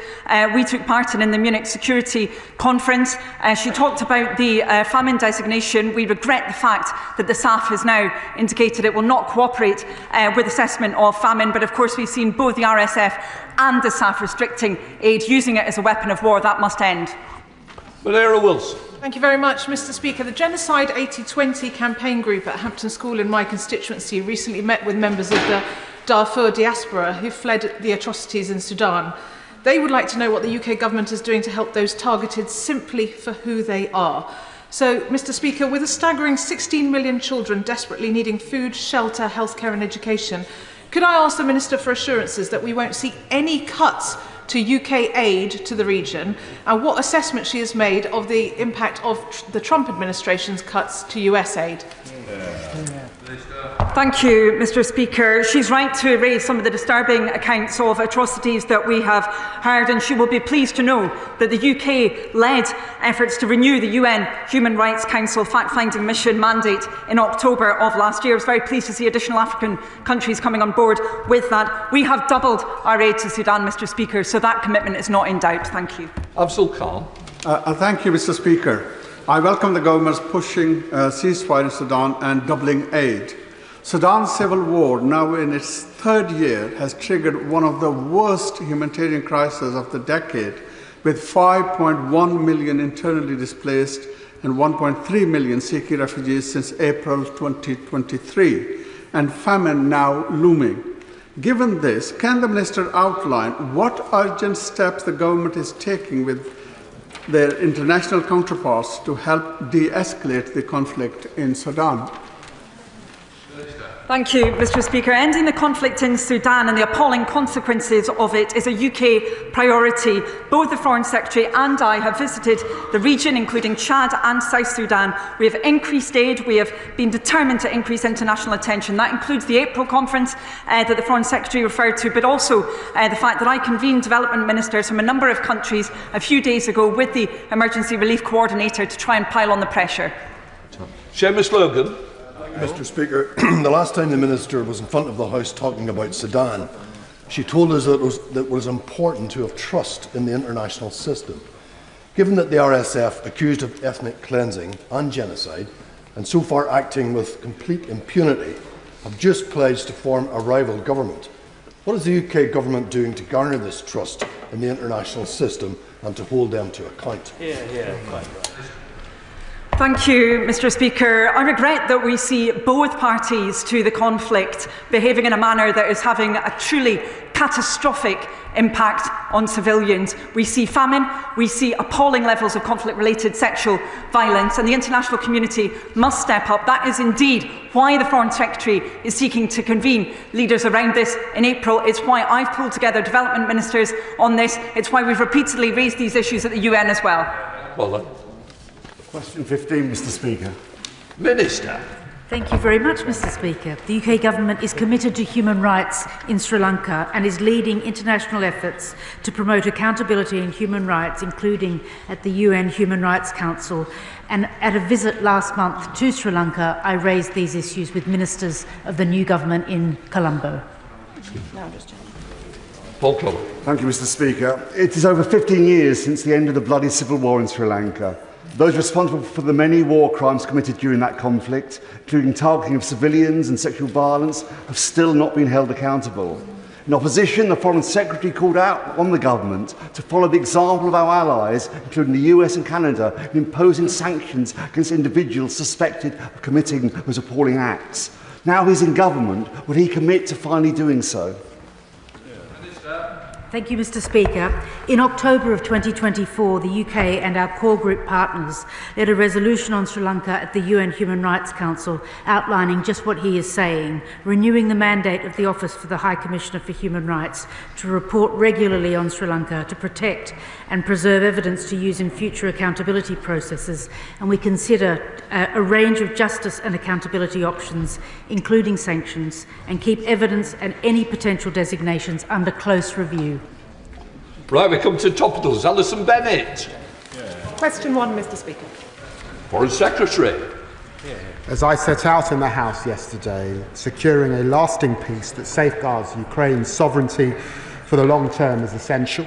we took part in the Munich Security Conference. She talked about the famine designation. We regret the fact that the SAF has now indicated it will not cooperate with assessment of famine, but of course we've seen both the RSF and the SAF restricting aid, using it as a weapon of war. That must end. Valera Wilson. Thank you very much, Mr. Speaker. The Genocide 8020 campaign group at Hampton School in my constituency recently met with members of the Darfur diaspora who fled the atrocities in Sudan. They would like to know what the UK government is doing to help those targeted simply for who they are. So, Mr. Speaker, with a staggering 16 million children desperately needing food, shelter, healthcare and education, could I ask the Minister for assurances that we won't see any cuts to UK aid to the region, and what assessment she has made of the impact of the Trump administration's cuts to US aid? Thank you, Mr. Speaker. She's right to raise some of the disturbing accounts of atrocities that we have heard, and she will be pleased to know that the UK led efforts to renew the UN Human Rights Council fact-finding mission mandate in October of last year. I was very pleased to see additional African countries coming on board with that. We have doubled our aid to Sudan, Mr. Speaker, so that commitment is not in doubt. Thank you. Afzal Khan. Thank you, Mr. Speaker. I welcome the government's pushing ceasefire in Sudan and doubling aid. Sudan's civil war, now in its 3rd year, has triggered one of the worst humanitarian crises of the decade, with 5.1 million internally displaced and 1.3 million seeking refugees since April 2023, and famine now looming. Given this, can the Minister outline what urgent steps the government is taking with their international counterparts to help de-escalate the conflict in Sudan? Thank you, Mr. Speaker. Ending the conflict in Sudan and the appalling consequences of it is a UK priority. Both the Foreign Secretary and I have visited the region, including Chad and South Sudan. We have increased aid. We have been determined to increase international attention. That includes the April conference that the Foreign Secretary referred to, but also the fact that I convened development ministers from a number of countries a few days ago with the Emergency Relief Coordinator to try and pile on the pressure. Seamus Logan. Mr. Speaker, the last time the Minister was in front of the House talking about Sudan, she told us that it was important to have trust in the international system. Given that the RSF, accused of ethnic cleansing and genocide, and so far acting with complete impunity, have just pledged to form a rival government, what is the UK government doing to garner this trust in the international system and to hold them to account? Thank you, Mr. Speaker. I regret that we see both parties to the conflict behaving in a manner that is having a truly catastrophic impact on civilians. We see famine, we see appalling levels of conflict-related sexual violence, and the international community must step up. That is indeed why the Foreign Secretary is seeking to convene leaders around this in April. It's why I've pulled together development ministers on this. It's why we've repeatedly raised these issues at the UN as well. Well done. Question 15, Mr. Speaker. Minister. Thank you very much, Mr. Speaker. The UK government is committed to human rights in Sri Lanka and is leading international efforts to promote accountability in human rights, including at the UN Human Rights Council. And at a visit last month to Sri Lanka, I raised these issues with ministers of the new government in Colombo. Paul Clover. Thank you, Mr. Speaker. It is over 15 years since the end of the bloody civil war in Sri Lanka. Those responsible for the many war crimes committed during that conflict, including targeting of civilians and sexual violence, have still not been held accountable. In opposition, the Foreign Secretary called out on the government to follow the example of our allies, including the US and Canada, in imposing sanctions against individuals suspected of committing those appalling acts. Now he's in government, would he commit to finally doing so? Thank you, Mr. Speaker. In October of 2024, the UK and our core group partners led a resolution on Sri Lanka at the UN Human Rights Council outlining just what he is saying, renewing the mandate of the Office for the High Commissioner for Human Rights to report regularly on Sri Lanka to protect and preserve evidence to use in future accountability processes, and we consider a range of justice and accountability options, including sanctions, and keep evidence and any potential designations under close review. Right, we come to topicals. Alison Bennett. Question 1, Mr. Speaker. Foreign Secretary. As I set out in the House yesterday, securing a lasting peace that safeguards Ukraine's sovereignty for the long term is essential.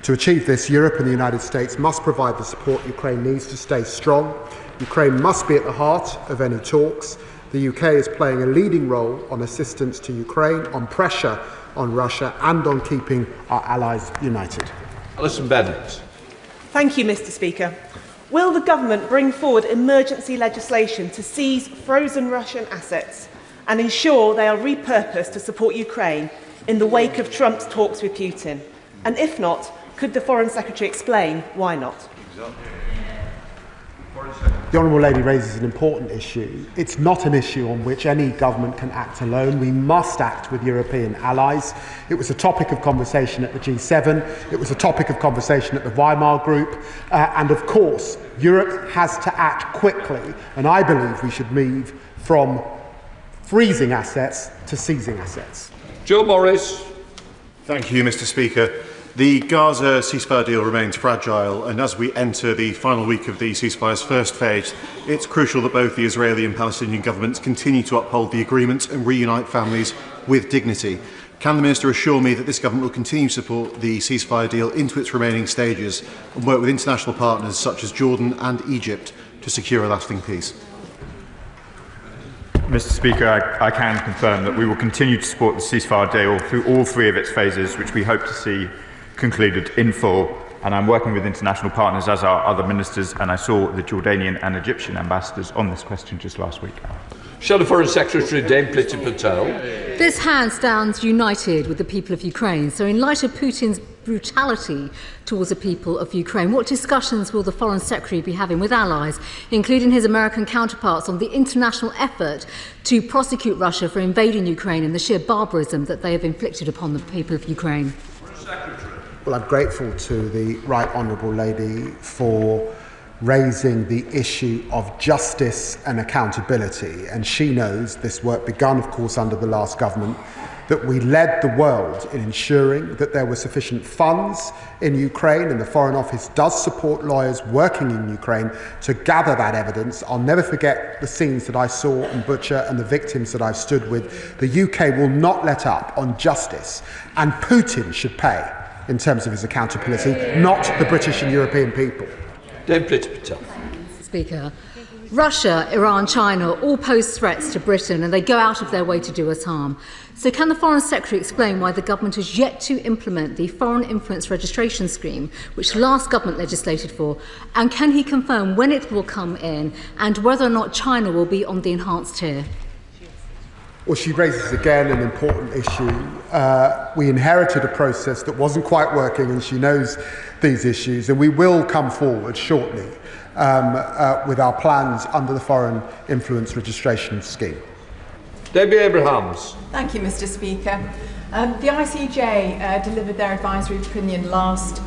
To achieve this, Europe and the United States must provide the support Ukraine needs to stay strong. Ukraine must be at the heart of any talks. The UK is playing a leading role on assistance to Ukraine, on pressure on Russia, and on keeping our allies united. Alison Bennett. Thank you, Mr. Speaker. Will the government bring forward emergency legislation to seize frozen Russian assets and ensure they are repurposed to support Ukraine in the wake of Trump's talks with Putin? And if not, could the Foreign Secretary explain why not? The Honourable Lady raises an important issue. It's not an issue on which any government can act alone. We must act with European allies. It was a topic of conversation at the G7. It was a topic of conversation at the Weimar Group. And of course, Europe has to act quickly. And I believe we should move from freezing assets to seizing assets. Joe Morris. Thank you, Mr. Speaker. The Gaza ceasefire deal remains fragile, and as we enter the final week of the ceasefire's first phase, it's crucial that both the Israeli and Palestinian governments continue to uphold the agreement and reunite families with dignity. Can the Minister assure me that this government will continue to support the ceasefire deal into its remaining stages and work with international partners such as Jordan and Egypt to secure a lasting peace? Mr. Speaker, I can confirm that we will continue to support the ceasefire deal through all three of its phases, which we hope to see concluded in full, and I'm working with international partners, as are other ministers, and I saw the Jordanian and Egyptian ambassadors on this question just last week. Shadow Foreign Secretary Dame Priti Patel. This House stands united with the people of Ukraine. So in light of Putin's brutality towards the people of Ukraine, what discussions will the Foreign Secretary be having with allies, including his American counterparts, on the international effort to prosecute Russia for invading Ukraine and the sheer barbarism that they have inflicted upon the people of Ukraine? Well, I'm grateful to the Right Honourable Lady for raising the issue of justice and accountability. And she knows this work begun, of course, under the last government, that we led the world in ensuring that there were sufficient funds in Ukraine, and the Foreign Office does support lawyers working in Ukraine to gather that evidence. I'll never forget the scenes that I saw in Bucha and the victims that I've stood with. The UK will not let up on justice, and Putin should pay in terms of his accountability, not the British and European people. Dame Priti Patel. Speaker, Russia, Iran, China all pose threats to Britain, and they go out of their way to do us harm. So can the Foreign Secretary explain why the government has yet to implement the Foreign Influence Registration Scheme, which the last government legislated for, and can he confirm when it will come in and whether or not China will be on the enhanced tier? Well, she raises again an important issue. We inherited a process that wasn't quite working, and she knows these issues, and we will come forward shortly with our plans under the Foreign Influence Registration Scheme. Debbie Abrahams. Thank you, Mr. Speaker. The ICJ delivered their advisory opinion last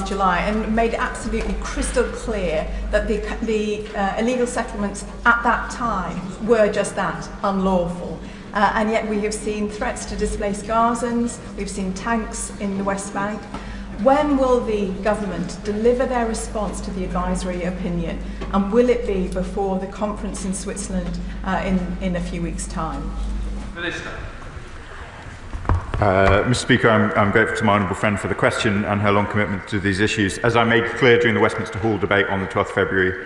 July and made it absolutely crystal clear that the illegal settlements at that time were just that, unlawful. And yet we have seen threats to displace Gazans, we've seen tanks in the West Bank. When will the government deliver their response to the advisory opinion, and will it be before the conference in Switzerland in a few weeks' time? Minister. Mr. Speaker, I'm grateful to my honourable friend for the question and her long commitment to these issues. As I made clear during the Westminster Hall debate on the 12th of February,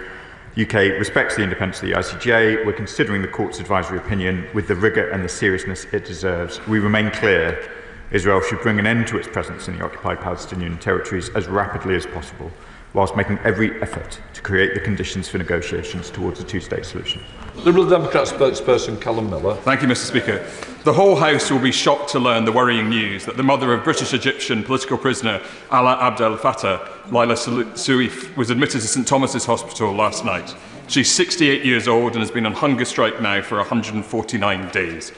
UK respects the independence of the ICJ. We're considering the Court's advisory opinion with the rigour and the seriousness it deserves. We remain clear Israel should bring an end to its presence in the occupied Palestinian territories as rapidly as possible. whilst making every effort to create the conditions for negotiations towards a two-state solution. Liberal Democrat spokesperson Callum Miller. Thank you, Mr. Speaker. The whole House will be shocked to learn the worrying news that the mother of British-Egyptian political prisoner Alaa Abdel Fattah, Laila Suif, was admitted to St Thomas's Hospital last night. She's 68 years old and has been on hunger strike now for 149 days.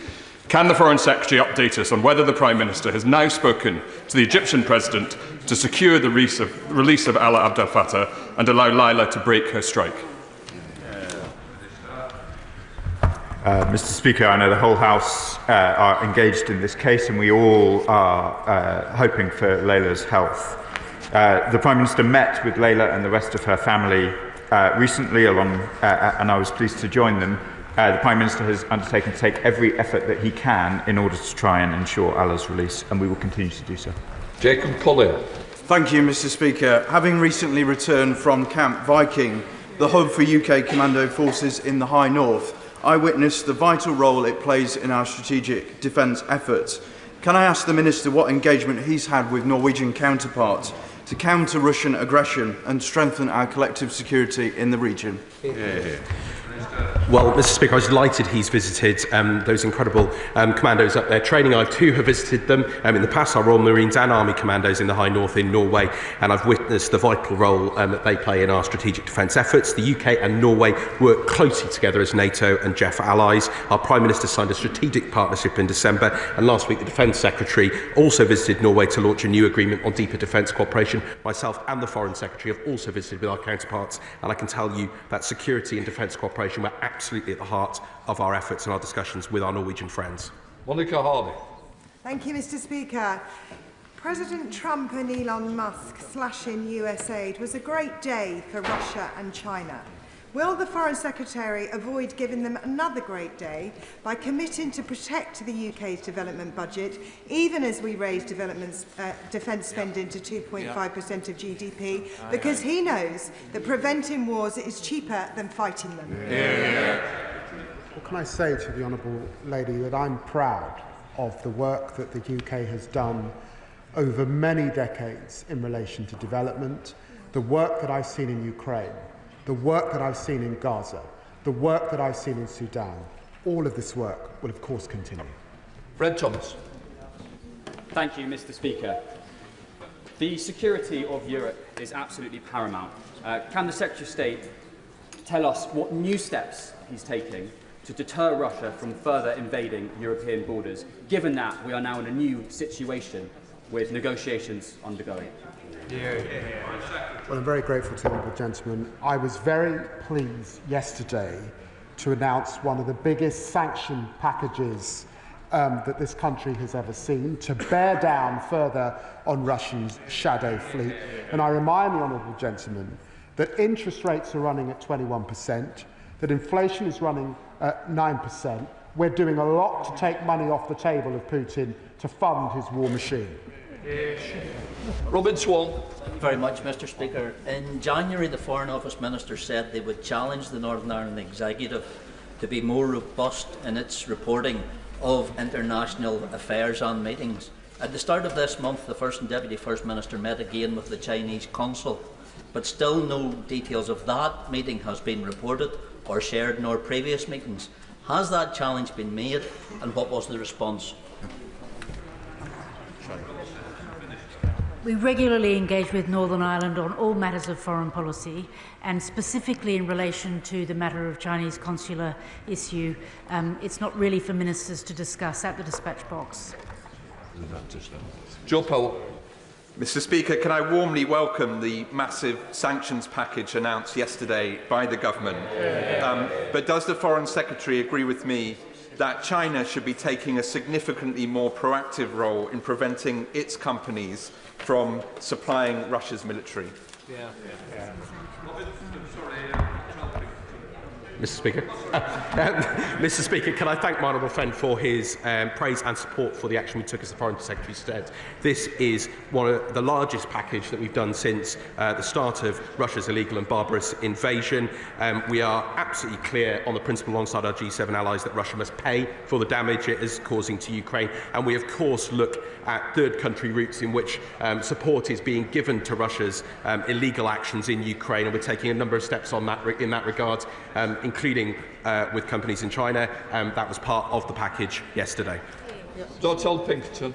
Can the Foreign Secretary update us on whether the Prime Minister has now spoken to the Egyptian President to secure the release of Alaa Abdel Fattah and allow Laila to break her strike? Mr. Speaker, I know the whole House are engaged in this case, and we all are hoping for Laila's health. The Prime Minister met with Laila and the rest of her family recently, and I was pleased to join them. The Prime Minister has undertaken to take every effort that he can in order to try and ensure Alaa's release, and we will continue to do so. Jacob Collier. Thank you, Mr. Speaker. Having recently returned from Camp Viking, the hub for UK Commando forces in the High North, I witnessed the vital role it plays in our strategic defence efforts. Can I ask the Minister what engagement he's had with Norwegian counterparts to counter Russian aggression and strengthen our collective security in the region? Well, Mr. Speaker, I was delighted he's visited those incredible commandos up there training. I too have visited them in the past, our Royal Marines and Army commandos in the High North in Norway, and I've witnessed the vital role that they play in our strategic defence efforts. The UK and Norway work closely together as NATO and JEF allies. Our Prime Minister signed a strategic partnership in December, and last week the Defence Secretary also visited Norway to launch a new agreement on deeper defence cooperation. Myself and the Foreign Secretary have also visited with our counterparts, and I can tell you that security and defence cooperation were absolutely at the heart of our efforts and our discussions with our Norwegian friends. Monica Hardy. Thank you, Mr. Speaker. President Trump and Elon Musk slashing US aid was a great day for Russia and China. Will the Foreign Secretary avoid giving them another great day by committing to protect the UK's development budget, even as we raise defence spending to 2.5% of GDP, because he knows that preventing wars is cheaper than fighting them? What can I say to the Honourable Lady? That I'm proud of the work that the UK has done over many decades in relation to development, the work that I've seen in Ukraine, the work that I've seen in Gaza, the work that I've seen in Sudan. All of this work will, of course, continue. Fred Thomas. Thank you, Mr. Speaker. The security of Europe is absolutely paramount. Can the Secretary of State tell us what new steps he's taking to deter Russia from further invading European borders, given that we are now in a new situation with negotiations undergoing? Well, I'm very grateful to the honourable gentleman. I was very pleased yesterday to announce one of the biggest sanction packages that this country has ever seen, to bear down further on Russia's shadow fleet. And I remind the honourable gentleman that interest rates are running at 21%, that inflation is running at 9%. We're doing a lot to take money off the table of Putin to fund his war machine. Robin Swan. Thank you very much, Mr. Speaker. In January, the Foreign Office Minister said they would challenge the Northern Ireland Executive to be more robust in its reporting of international affairs and meetings. At the start of this month, the First and Deputy First Minister met again with the Chinese Consul, but still no details of that meeting has been reported or shared, nor previous meetings. Has that challenge been made, and what was the response? We regularly engage with Northern Ireland on all matters of foreign policy, and specifically in relation to the matter of Chinese consular issue. It's not really for ministers to discuss at the dispatch box. Joe Powell. Mr. Speaker, can I warmly welcome the massive sanctions package announced yesterday by the government. But does the Foreign Secretary agree with me that China should be taking a significantly more proactive role in preventing its companies from supplying Russia's military? Mr. Speaker. Mr. Speaker, can I thank my honourable friend for his praise and support for the action we took as the Foreign Secretary said. This is one of the largest package that we've done since the start of Russia's illegal and barbarous invasion. We are absolutely clear on the principle alongside our G7 allies that Russia must pay for the damage it is causing to Ukraine, and we of course look at third country routes in which support is being given to Russia's illegal actions in Ukraine, and we're taking a number of steps on that in that regard, including with companies in China. That was part of the package yesterday. Dr. Pinkerton.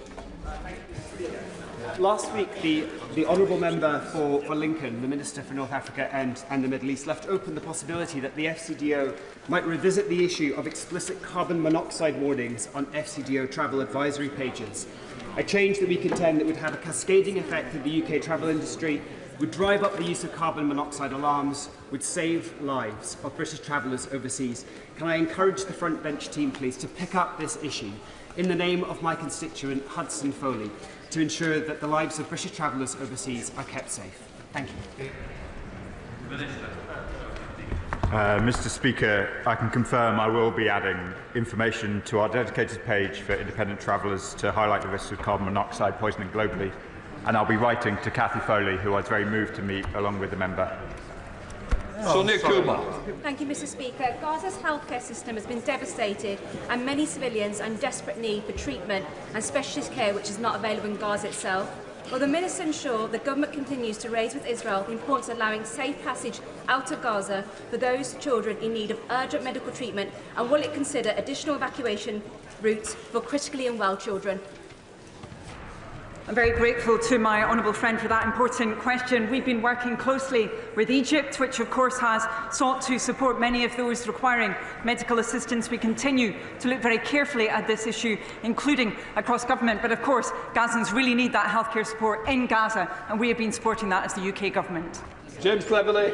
Last week, the honourable member for Lincoln, the Minister for North Africa and the Middle East, left open the possibility that the FCDO might revisit the issue of explicit carbon monoxide warnings on FCDO travel advisory pages. A change that we contend that would have a cascading effect in the UK travel industry, would drive up the use of carbon monoxide alarms, would save lives of British travellers overseas. Can I encourage the front bench team, please, to pick up this issue in the name of my constituent Hudson Foley, to ensure that the lives of British travellers overseas are kept safe? Thank you. Mr. Speaker, I can confirm I will be adding information to our dedicated page for independent travellers to highlight the risks of carbon monoxide poisoning globally, and I'll be writing to Cathy Foley, who I was very moved to meet, along with the member. Sonia Kumar. Thank you, Mr. Speaker. Gaza's healthcare system has been devastated, and many civilians are in desperate need for treatment and specialist care which is not available in Gaza itself. Will the Minister ensure the government continues to raise with Israel the importance of allowing safe passage out of Gaza for those children in need of urgent medical treatment, and will it consider additional evacuation routes for critically unwell children? I'm very grateful to my honourable friend for that important question. We've been working closely with Egypt, which of course has sought to support many of those requiring medical assistance. We continue to look very carefully at this issue, including across government. But of course, Gazans really need that healthcare support in Gaza, and we have been supporting that as the UK government. James Cleverly.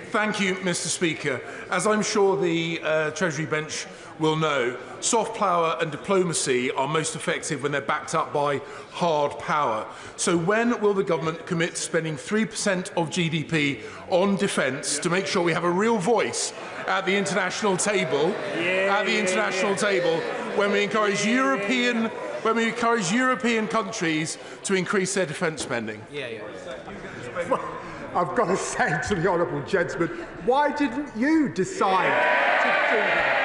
Thank you, Mr. Speaker. As I'm sure the Treasury bench will know, soft power and diplomacy are most effective when they're backed up by hard power. So when will the government commit to spending 3% of GDP on defence to make sure we have a real voice at the international table? When we encourage European countries to increase their defence spending. Well, I've got to say to the honourable gentleman, why didn't you decide to do that?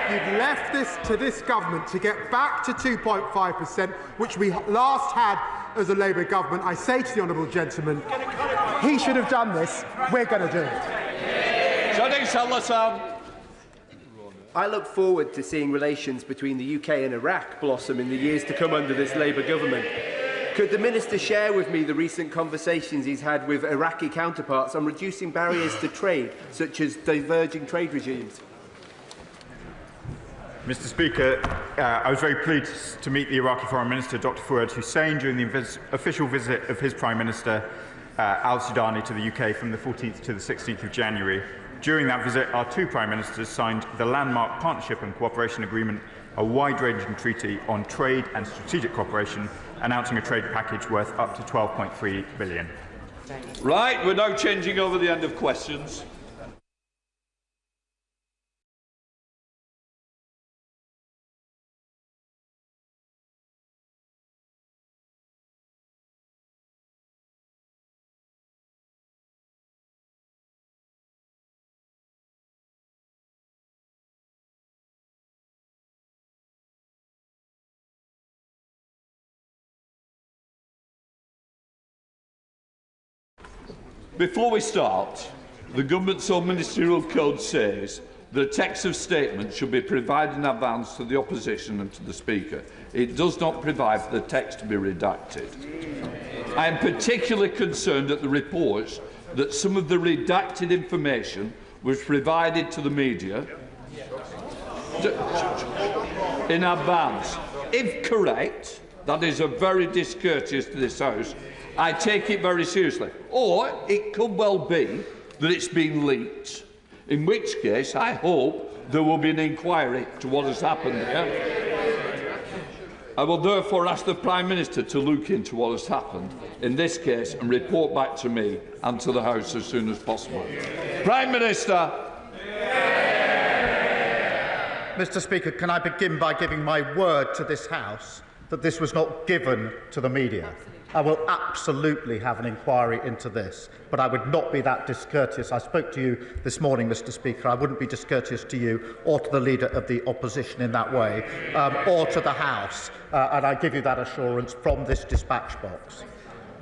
You've left this to this government to get back to 2.5%, which we last had as a Labour government. I say to the honourable gentleman, he should have done this. We're going to do it. Johnny Salazar. I look forward to seeing relations between the UK and Iraq blossom in the years to come under this Labour government. Could the Minister share with me the recent conversations he's had with Iraqi counterparts on reducing barriers to trade, such as diverging trade regimes? Mr. Speaker, I was very pleased to meet the Iraqi Foreign Minister, Dr. Fuad Hussein, during the official visit of his Prime Minister, al-Sudani, to the UK from the 14th to the 16th of January. During that visit, our two Prime Ministers signed the landmark Partnership and Cooperation Agreement, a wide-ranging treaty on trade and strategic cooperation, announcing a trade package worth up to £12.3 billion. Right, we're now changing over the end of questions. Before we start, the Government's own Ministerial Code says that a text of statement should be provided in advance to the Opposition and to the Speaker. It does not provide for the text to be redacted. I am particularly concerned at the reports that some of the redacted information was provided to the media in advance. If correct, that is a very discourteous to this House. I take it very seriously. Or it could well be that it's been leaked, in which case I hope there will be an inquiry to what has happened here. I will therefore ask the Prime Minister to look into what has happened in this case and report back to me and to the House as soon as possible. Prime Minister. Mr. Speaker, can I begin by giving my word to this House that this was not given to the media? I will absolutely have an inquiry into this, but I would not be that discourteous. I spoke to you this morning, Mr. Speaker. I wouldn't be discourteous to you or to the Leader of the Opposition in that way, or to the House, and I give you that assurance from this dispatch box.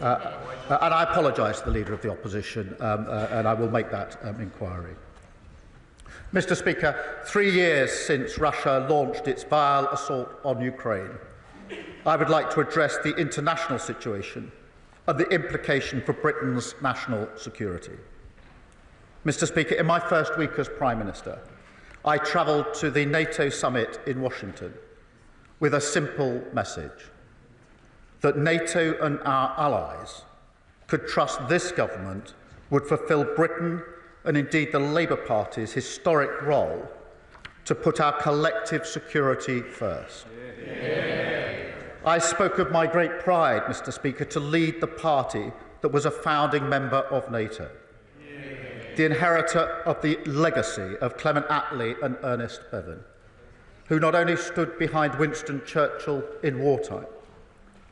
And I apologise to the Leader of the Opposition, and I will make that inquiry. Mr. Speaker, 3 years since Russia launched its vile assault on Ukraine, I would like to address the international situation and the implication for Britain's national security. Mr. Speaker, in my first week as Prime Minister, I travelled to the NATO summit in Washington with a simple message: that NATO and our allies could trust this government would fulfil Britain and indeed the Labour Party's historic role to put our collective security first. I spoke of my great pride, Mr. Speaker, to lead the party that was a founding member of NATO, the inheritor of the legacy of Clement Attlee and Ernest Bevin, who not only stood behind Winston Churchill in wartime,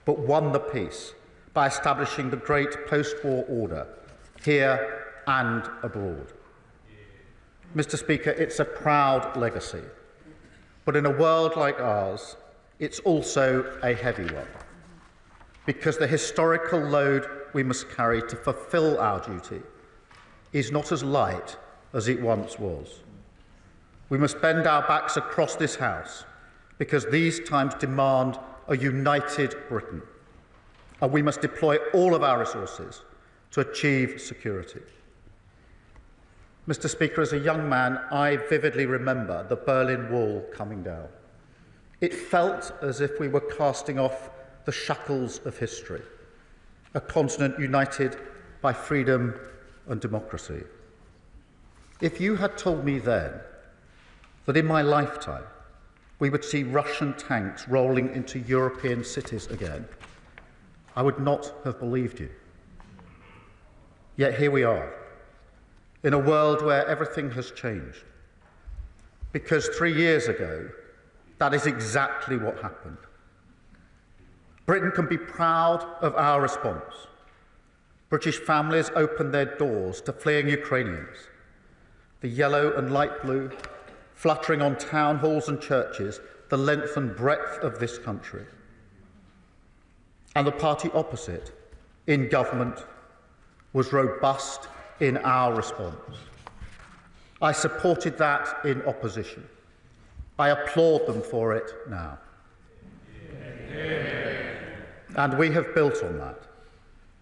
but won the peace by establishing the great post-war order here and abroad. Mr. Speaker, it's a proud legacy, but in a world like ours, it's also a heavy one, because the historical load we must carry to fulfil our duty is not as light as it once was. We must bend our backs across this House, because these times demand a united Britain, and we must deploy all of our resources to achieve security. Mr. Speaker, as a young man, I vividly remember the Berlin Wall coming down. It felt as if we were casting off the shackles of history, a continent united by freedom and democracy. If you had told me then that in my lifetime we would see Russian tanks rolling into European cities again, I would not have believed you. Yet here we are, in a world where everything has changed. Because 3 years ago, that is exactly what happened. Britain can be proud of our response. British families opened their doors to fleeing Ukrainians. The yellow and light blue fluttering on town halls and churches the length and breadth of this country. And the party opposite, in government, was robust in our response. I supported that in opposition. I applaud them for it now. And we have built on that,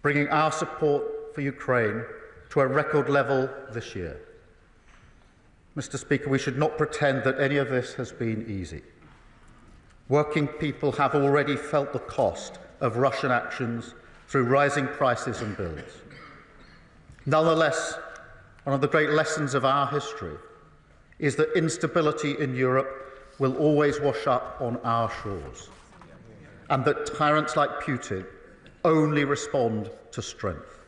bringing our support for Ukraine to a record level this year. Mr. Speaker, we should not pretend that any of this has been easy. Working people have already felt the cost of Russian actions through rising prices and bills. Nonetheless, one of the great lessons of our history is that instability in Europe will always wash up on our shores, and that tyrants like Putin only respond to strength.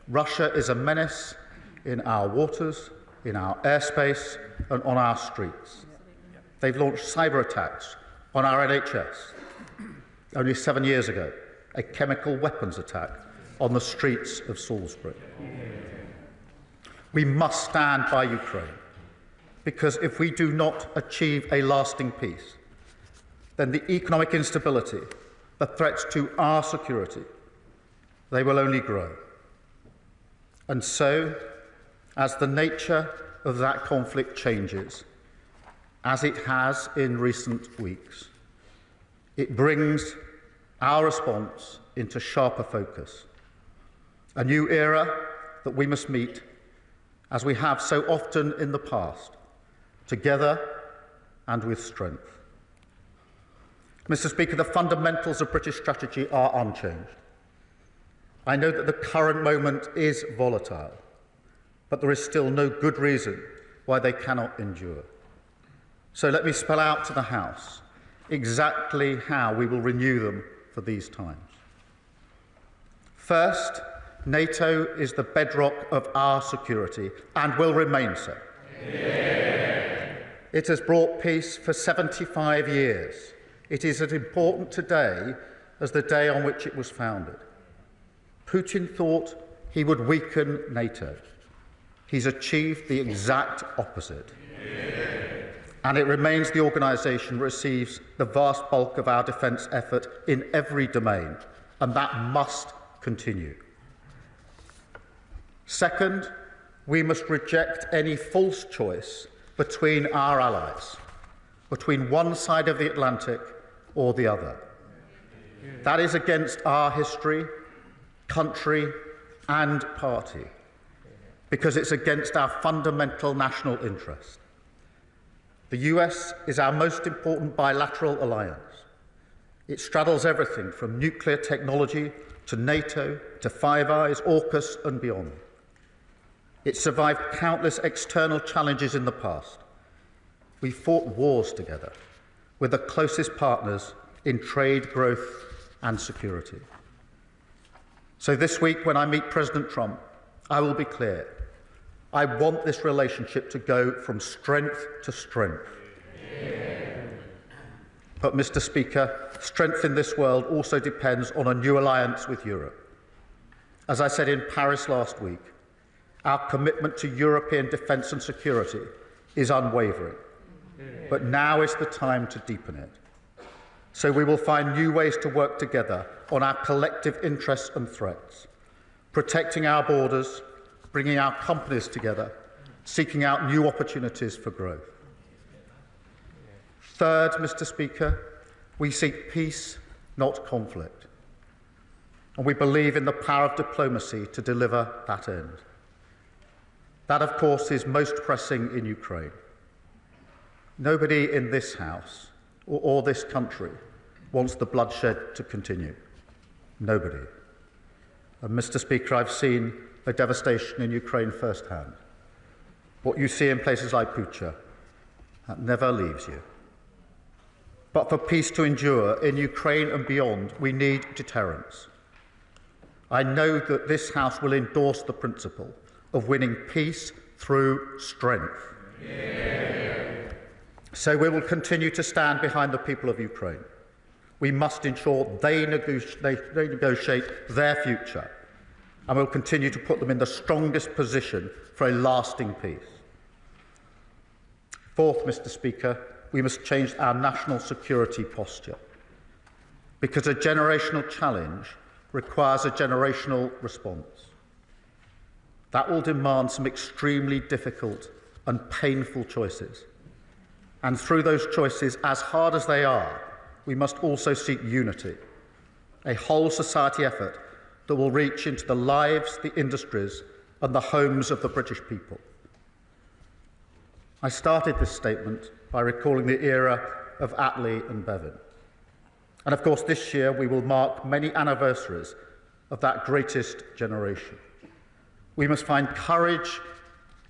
Russia is a menace in our waters, in our airspace, and on our streets. They've launched cyber attacks on our NHS. Only 7 years ago, a chemical weapons attack on the streets of Salisbury. We must stand by Ukraine, because if we do not achieve a lasting peace, then the economic instability, the threats to our security, they will only grow. And so, as the nature of that conflict changes, as it has in recent weeks, it brings our response into sharper focus. A new era that we must meet, as we have so often in the past, together and with strength. Mr. Speaker, the fundamentals of British strategy are unchanged. I know that the current moment is volatile, but there is still no good reason why they cannot endure. So let me spell out to the House exactly how we will renew them for these times. First, NATO is the bedrock of our security and will remain so. Yeah. It has brought peace for 75 years. It is as important today as the day on which it was founded. Putin thought he would weaken NATO. He's achieved the exact opposite. Yeah. And it remains the organisation that receives the vast bulk of our defence effort in every domain, and that must continue. Second, we must reject any false choice between our allies, between one side of the Atlantic or the other. That is against our history, country, and party, because it's against our fundamental national interest. The US is our most important bilateral alliance. It straddles everything from nuclear technology to NATO, to Five Eyes, AUKUS and beyond. It survived countless external challenges in the past. We fought wars together with the closest partners in trade, growth and security. So this week, when I meet President Trump, I will be clear. I want this relationship to go from strength to strength. Yeah. But, Mr. Speaker, strength in this world also depends on a new alliance with Europe. As I said in Paris last week, our commitment to European defence and security is unwavering. But now is the time to deepen it. So we will find new ways to work together on our collective interests and threats, protecting our borders, bringing our companies together, seeking out new opportunities for growth. Third, Mr. Speaker, we seek peace, not conflict. And we believe in the power of diplomacy to deliver that end. That, of course, is most pressing in Ukraine. Nobody in this House or this country wants the bloodshed to continue. Nobody. And, Mr. Speaker, I've seen the devastation in Ukraine firsthand. What you see in places like Bucha, that never leaves you. But for peace to endure in Ukraine and beyond, we need deterrence. I know that this House will endorse the principle of winning peace through strength. Yeah. So we will continue to stand behind the people of Ukraine. We must ensure they negotiate their future, and we'll continue to put them in the strongest position for a lasting peace. Fourth, Mr. Speaker, we must change our national security posture, because a generational challenge requires a generational response. That will demand some extremely difficult and painful choices. And through those choices, as hard as they are, we must also seek unity, a whole society effort that will reach into the lives, the industries, and the homes of the British people. I started this statement by recalling the era of Attlee and Bevin. And of course, this year we will mark many anniversaries of that greatest generation. We must find courage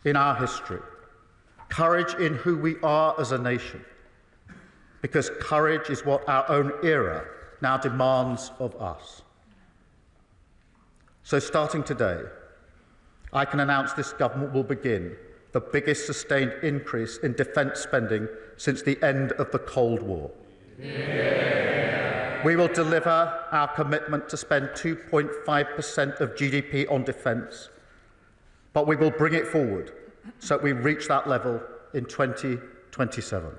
in our history, courage in who we are as a nation, because courage is what our own era now demands of us. So starting today, I can announce this government will begin the biggest sustained increase in defence spending since the end of the Cold War. Yeah. We will deliver our commitment to spend 2.5% of GDP on defence, but we will bring it forward so that we reach that level in 2027.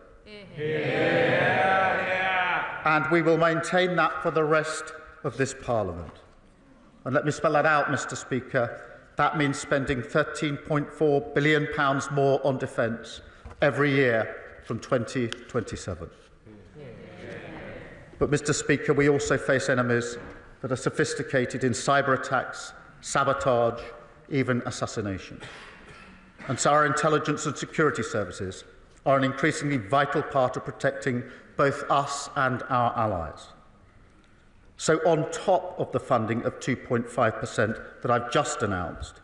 And we will maintain that for the rest of this Parliament. And let me spell that out, Mr. Speaker. That means spending £13.4 billion more on defence every year from 2027. But, Mr. Speaker, we also face enemies that are sophisticated in cyber attacks, sabotage, even assassination. And so our intelligence and security services are an increasingly vital part of protecting both us and our allies. So on top of the funding of 2.5% that I've just announced,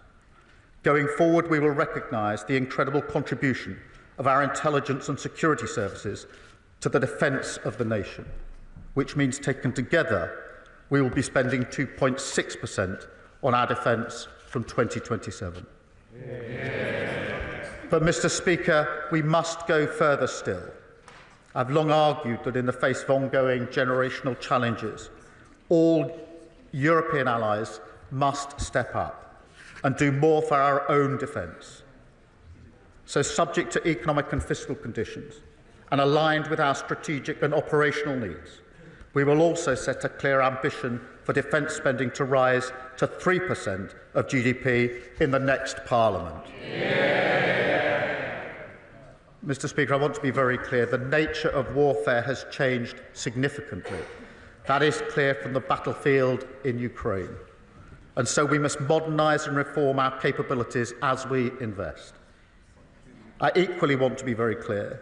going forward we will recognise the incredible contribution of our intelligence and security services to the defence of the nation, which means taken together, we will be spending 2.6% on our defence from 2027. But, Mr. Speaker, we must go further still. I've long argued that in the face of ongoing generational challenges, all European allies must step up and do more for our own defence. So, subject to economic and fiscal conditions and aligned with our strategic and operational needs, we will also set a clear ambition for defence spending to rise to 3% of GDP in the next Parliament. Mr. Speaker, I want to be very clear. The nature of warfare has changed significantly. That is clear from the battlefield in Ukraine. And so we must modernise and reform our capabilities as we invest. I equally want to be very clear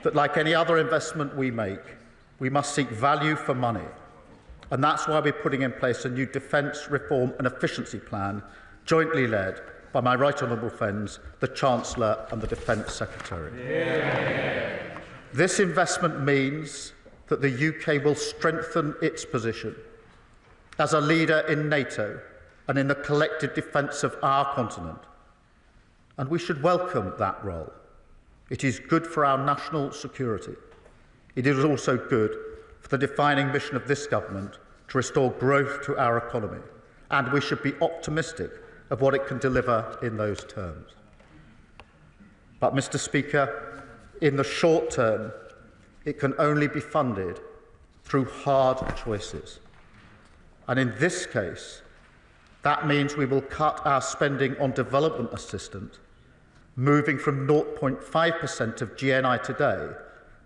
that, like any other investment we make, we must seek value for money. And that's why we're putting in place a new defence reform and efficiency plan, jointly led by my right honourable friends, the Chancellor and the Defence Secretary. This investment means that the UK will strengthen its position as a leader in NATO and in the collective defence of our continent. And we should welcome that role. It is good for our national security. It is also good for the defining mission of this government to restore growth to our economy. And we should be optimistic of what it can deliver in those terms. But, Mr. Speaker, in the short term, it can only be funded through hard choices. And in this case, that means we will cut our spending on development assistance, moving from 0.5% of GNI today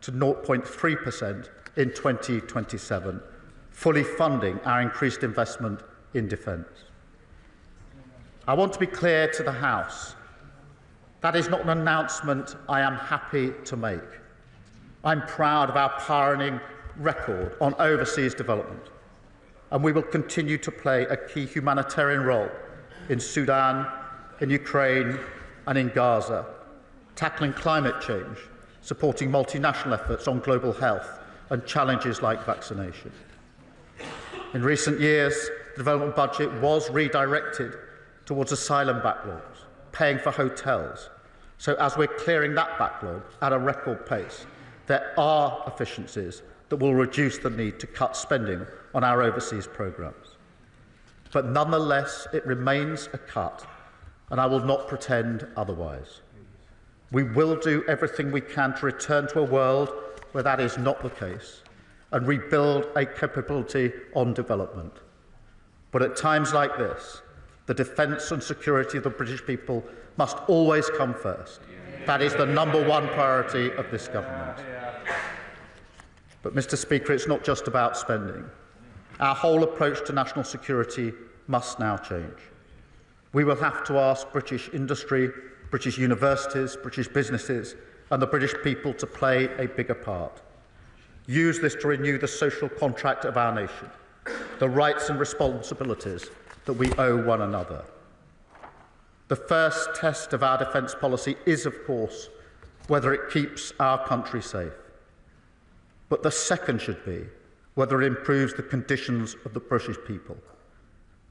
to 0.3% in 2027, fully funding our increased investment in defence. I want to be clear to the House. That is not an announcement I am happy to make. I'm proud of our pioneering record on overseas development, and we will continue to play a key humanitarian role in Sudan, in Ukraine and in Gaza, tackling climate change, supporting multinational efforts on global health and challenges like vaccination. In recent years, the development budget was redirected towards asylum backlogs, paying for hotels. So as we're clearing that backlog at a record pace, there are efficiencies that will reduce the need to cut spending on our overseas programmes. But nonetheless, it remains a cut, and I will not pretend otherwise. We will do everything we can to return to a world where that is not the case and rebuild a capability on development. But at times like this, the defence and security of the British people must always come first. That is the #1 priority of this government. But, Mr. Speaker, it's not just about spending. Our whole approach to national security must now change. We will have to ask British industry, British universities, British businesses and the British people to play a bigger part. Use this to renew the social contract of our nation, the rights and responsibilities that we owe one another. The first test of our defence policy is, of course, whether it keeps our country safe. But the second should be whether it improves the conditions of the British people.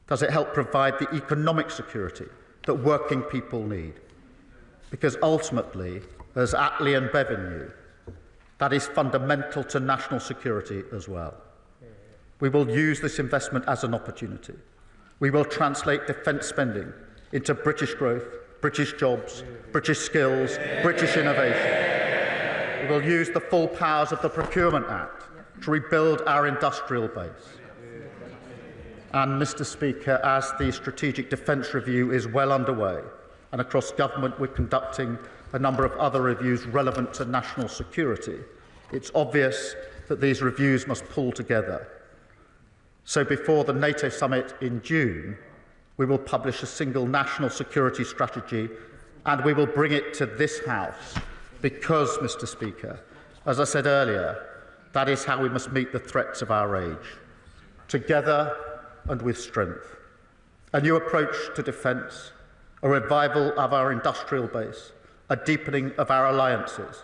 Does it help provide the economic security that working people need? Because ultimately, as Attlee and Bevan knew, that is fundamental to national security as well. We will use this investment as an opportunity. We will translate defence spending into British growth, British jobs, British skills, British innovation. We will use the full powers of the Procurement Act to rebuild our industrial base. And, Mr. Speaker, as the Strategic Defence Review is well underway, and across government we're conducting a number of other reviews relevant to national security, it's obvious that these reviews must pull together. So before the NATO summit in June, we will publish a single national security strategy, and we will bring it to this House because, Mr. Speaker, as I said earlier, that is how we must meet the threats of our age, together and with strength. A new approach to defence, a revival of our industrial base, a deepening of our alliances.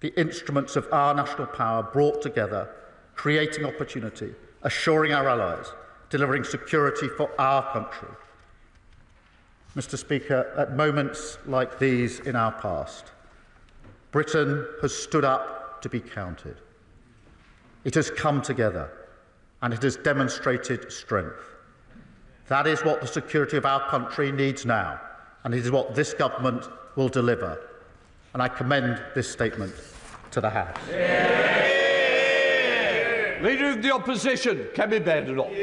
the instruments of our national power brought together, creating opportunity, assuring our allies, delivering security for our country. Mr. Speaker, at moments like these in our past, Britain has stood up to be counted. It has come together and it has demonstrated strength. That is what the security of our country needs now, and it is what this government will deliver. And I commend this statement to the House. Leader of the Opposition, Kemi Badenoch.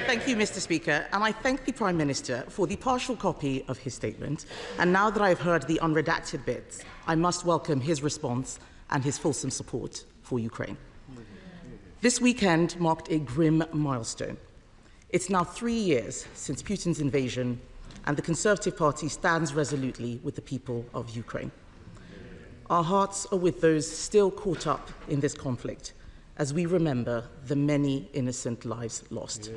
Thank you, Mr. Speaker, and I thank the Prime Minister for the partial copy of his statement. And now that I've heard the unredacted bits, I must welcome his response and his fulsome support for Ukraine. This weekend marked a grim milestone. It's now 3 years since Putin's invasion, and the Conservative Party stands resolutely with the people of Ukraine. Our hearts are with those still caught up in this conflict, as we remember the many innocent lives lost.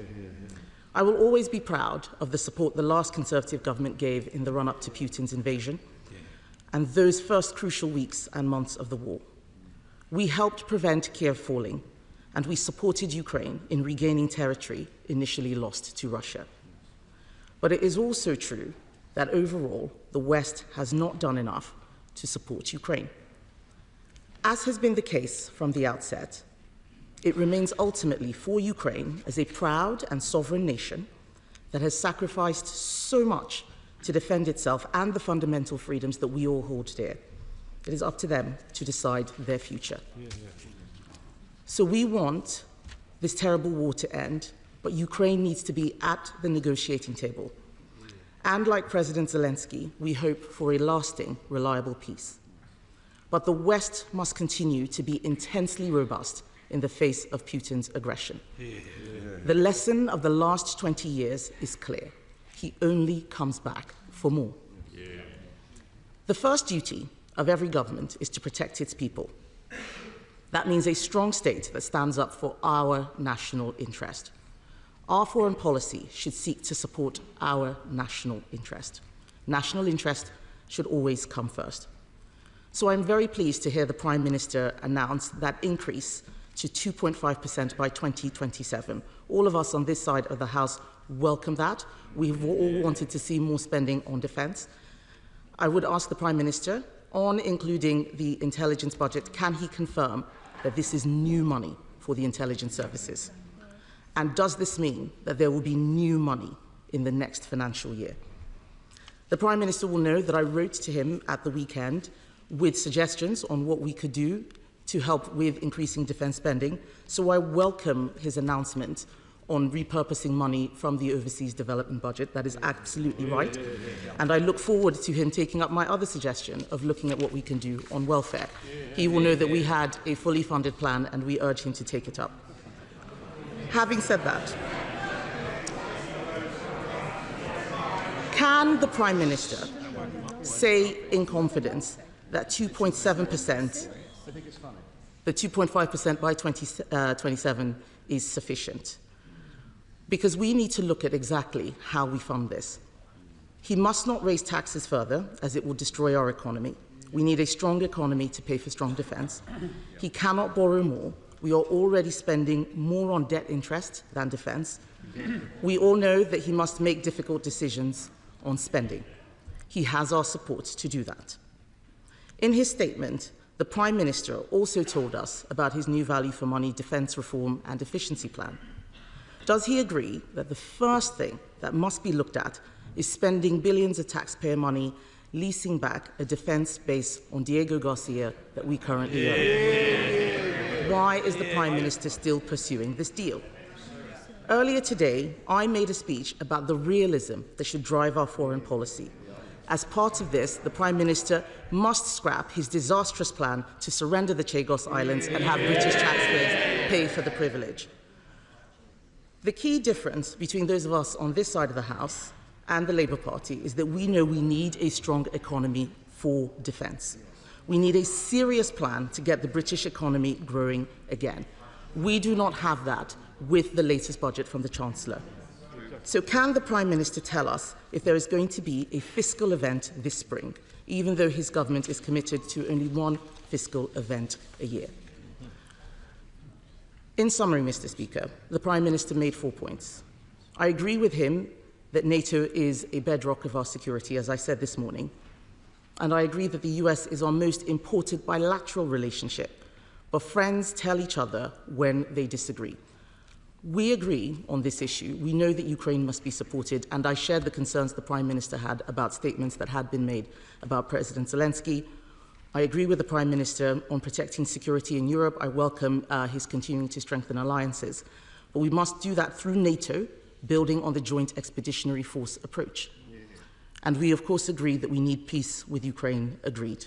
I will always be proud of the support the last Conservative government gave in the run-up to Putin's invasion and those first crucial weeks and months of the war. We helped prevent Kiev falling, and we supported Ukraine in regaining territory initially lost to Russia. But it is also true that overall, the West has not done enough to support Ukraine. As has been the case from the outset, it remains ultimately for Ukraine as a proud and sovereign nation that has sacrificed so much to defend itself and the fundamental freedoms that we all hold dear. It is up to them to decide their future. So we want this terrible war to end, but Ukraine needs to be at the negotiating table. And like President Zelensky, we hope for a lasting, reliable peace. But the West must continue to be intensely robust in the face of Putin's aggression. The lesson of the last 20 years is clear. He only comes back for more. The first duty of every government is to protect its people. That means a strong state that stands up for our national interest. Our foreign policy should seek to support our national interest. National interest should always come first. So I'm very pleased to hear the Prime Minister announce that increase to 2.5% by 2027. All of us on this side of the House welcome that. We've all wanted to see more spending on defence. I would ask the Prime Minister, on including the intelligence budget, can he confirm that this is new money for the intelligence services? And does this mean that there will be new money in the next financial year? The Prime Minister will know that I wrote to him at the weekend with suggestions on what we could do to help with increasing defence spending, so I welcome his announcement on repurposing money from the overseas development budget. That is absolutely right. And I look forward to him taking up my other suggestion of looking at what we can do on welfare. He will know that we had a fully funded plan and we urge him to take it up. Having said that, can the Prime Minister say in confidence that 2.7%, the 2.5% by 2027 is sufficient? Because we need to look at exactly how we fund this. He must not raise taxes further, as it will destroy our economy. We need a strong economy to pay for strong defence. He cannot borrow more. We are already spending more on debt interest than defence. We all know that he must make difficult decisions on spending. He has our support to do that. In his statement, the Prime Minister also told us about his new value for money defence reform and efficiency plan. Does he agree that the first thing that must be looked at is spending billions of taxpayer money leasing back a defence base on Diego Garcia that we currently own? Why is the Prime Minister still pursuing this deal? Earlier today, I made a speech about the realism that should drive our foreign policy. As part of this, the Prime Minister must scrap his disastrous plan to surrender the Chagos Islands and have British taxpayers pay for the privilege. The key difference between those of us on this side of the House and the Labour Party is that we know we need a strong economy for defence. We need a serious plan to get the British economy growing again. We do not have that with the latest budget from the Chancellor. So can the Prime Minister tell us if there is going to be a fiscal event this spring even though his government is committed to only one fiscal event a year. In summary, Mr. Speaker, the Prime Minister made 4 points. I agree with him that NATO is a bedrock of our security, as I said this morning, and I agree that the US is our most important bilateral relationship, but friends tell each other when they disagree. We agree on this issue. We know that Ukraine must be supported, and I shared the concerns the Prime Minister had about statements that had been made about President Zelensky. I agree with the Prime Minister on protecting security in Europe. I welcome his continuing to strengthen alliances. But we must do that through NATO, building on the Joint Expeditionary Force approach. And we, of course, agree that we need peace with Ukraine, agreed.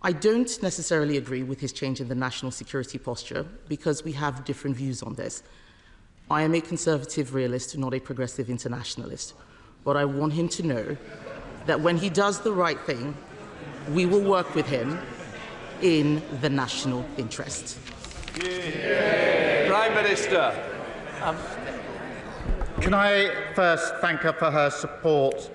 I don't necessarily agree with his change in the national security posture because we have different views on this. I am a conservative realist, not a progressive internationalist. But I want him to know that when he does the right thing, we will work with him in the national interest. Prime Minister. Can I first thank her for her support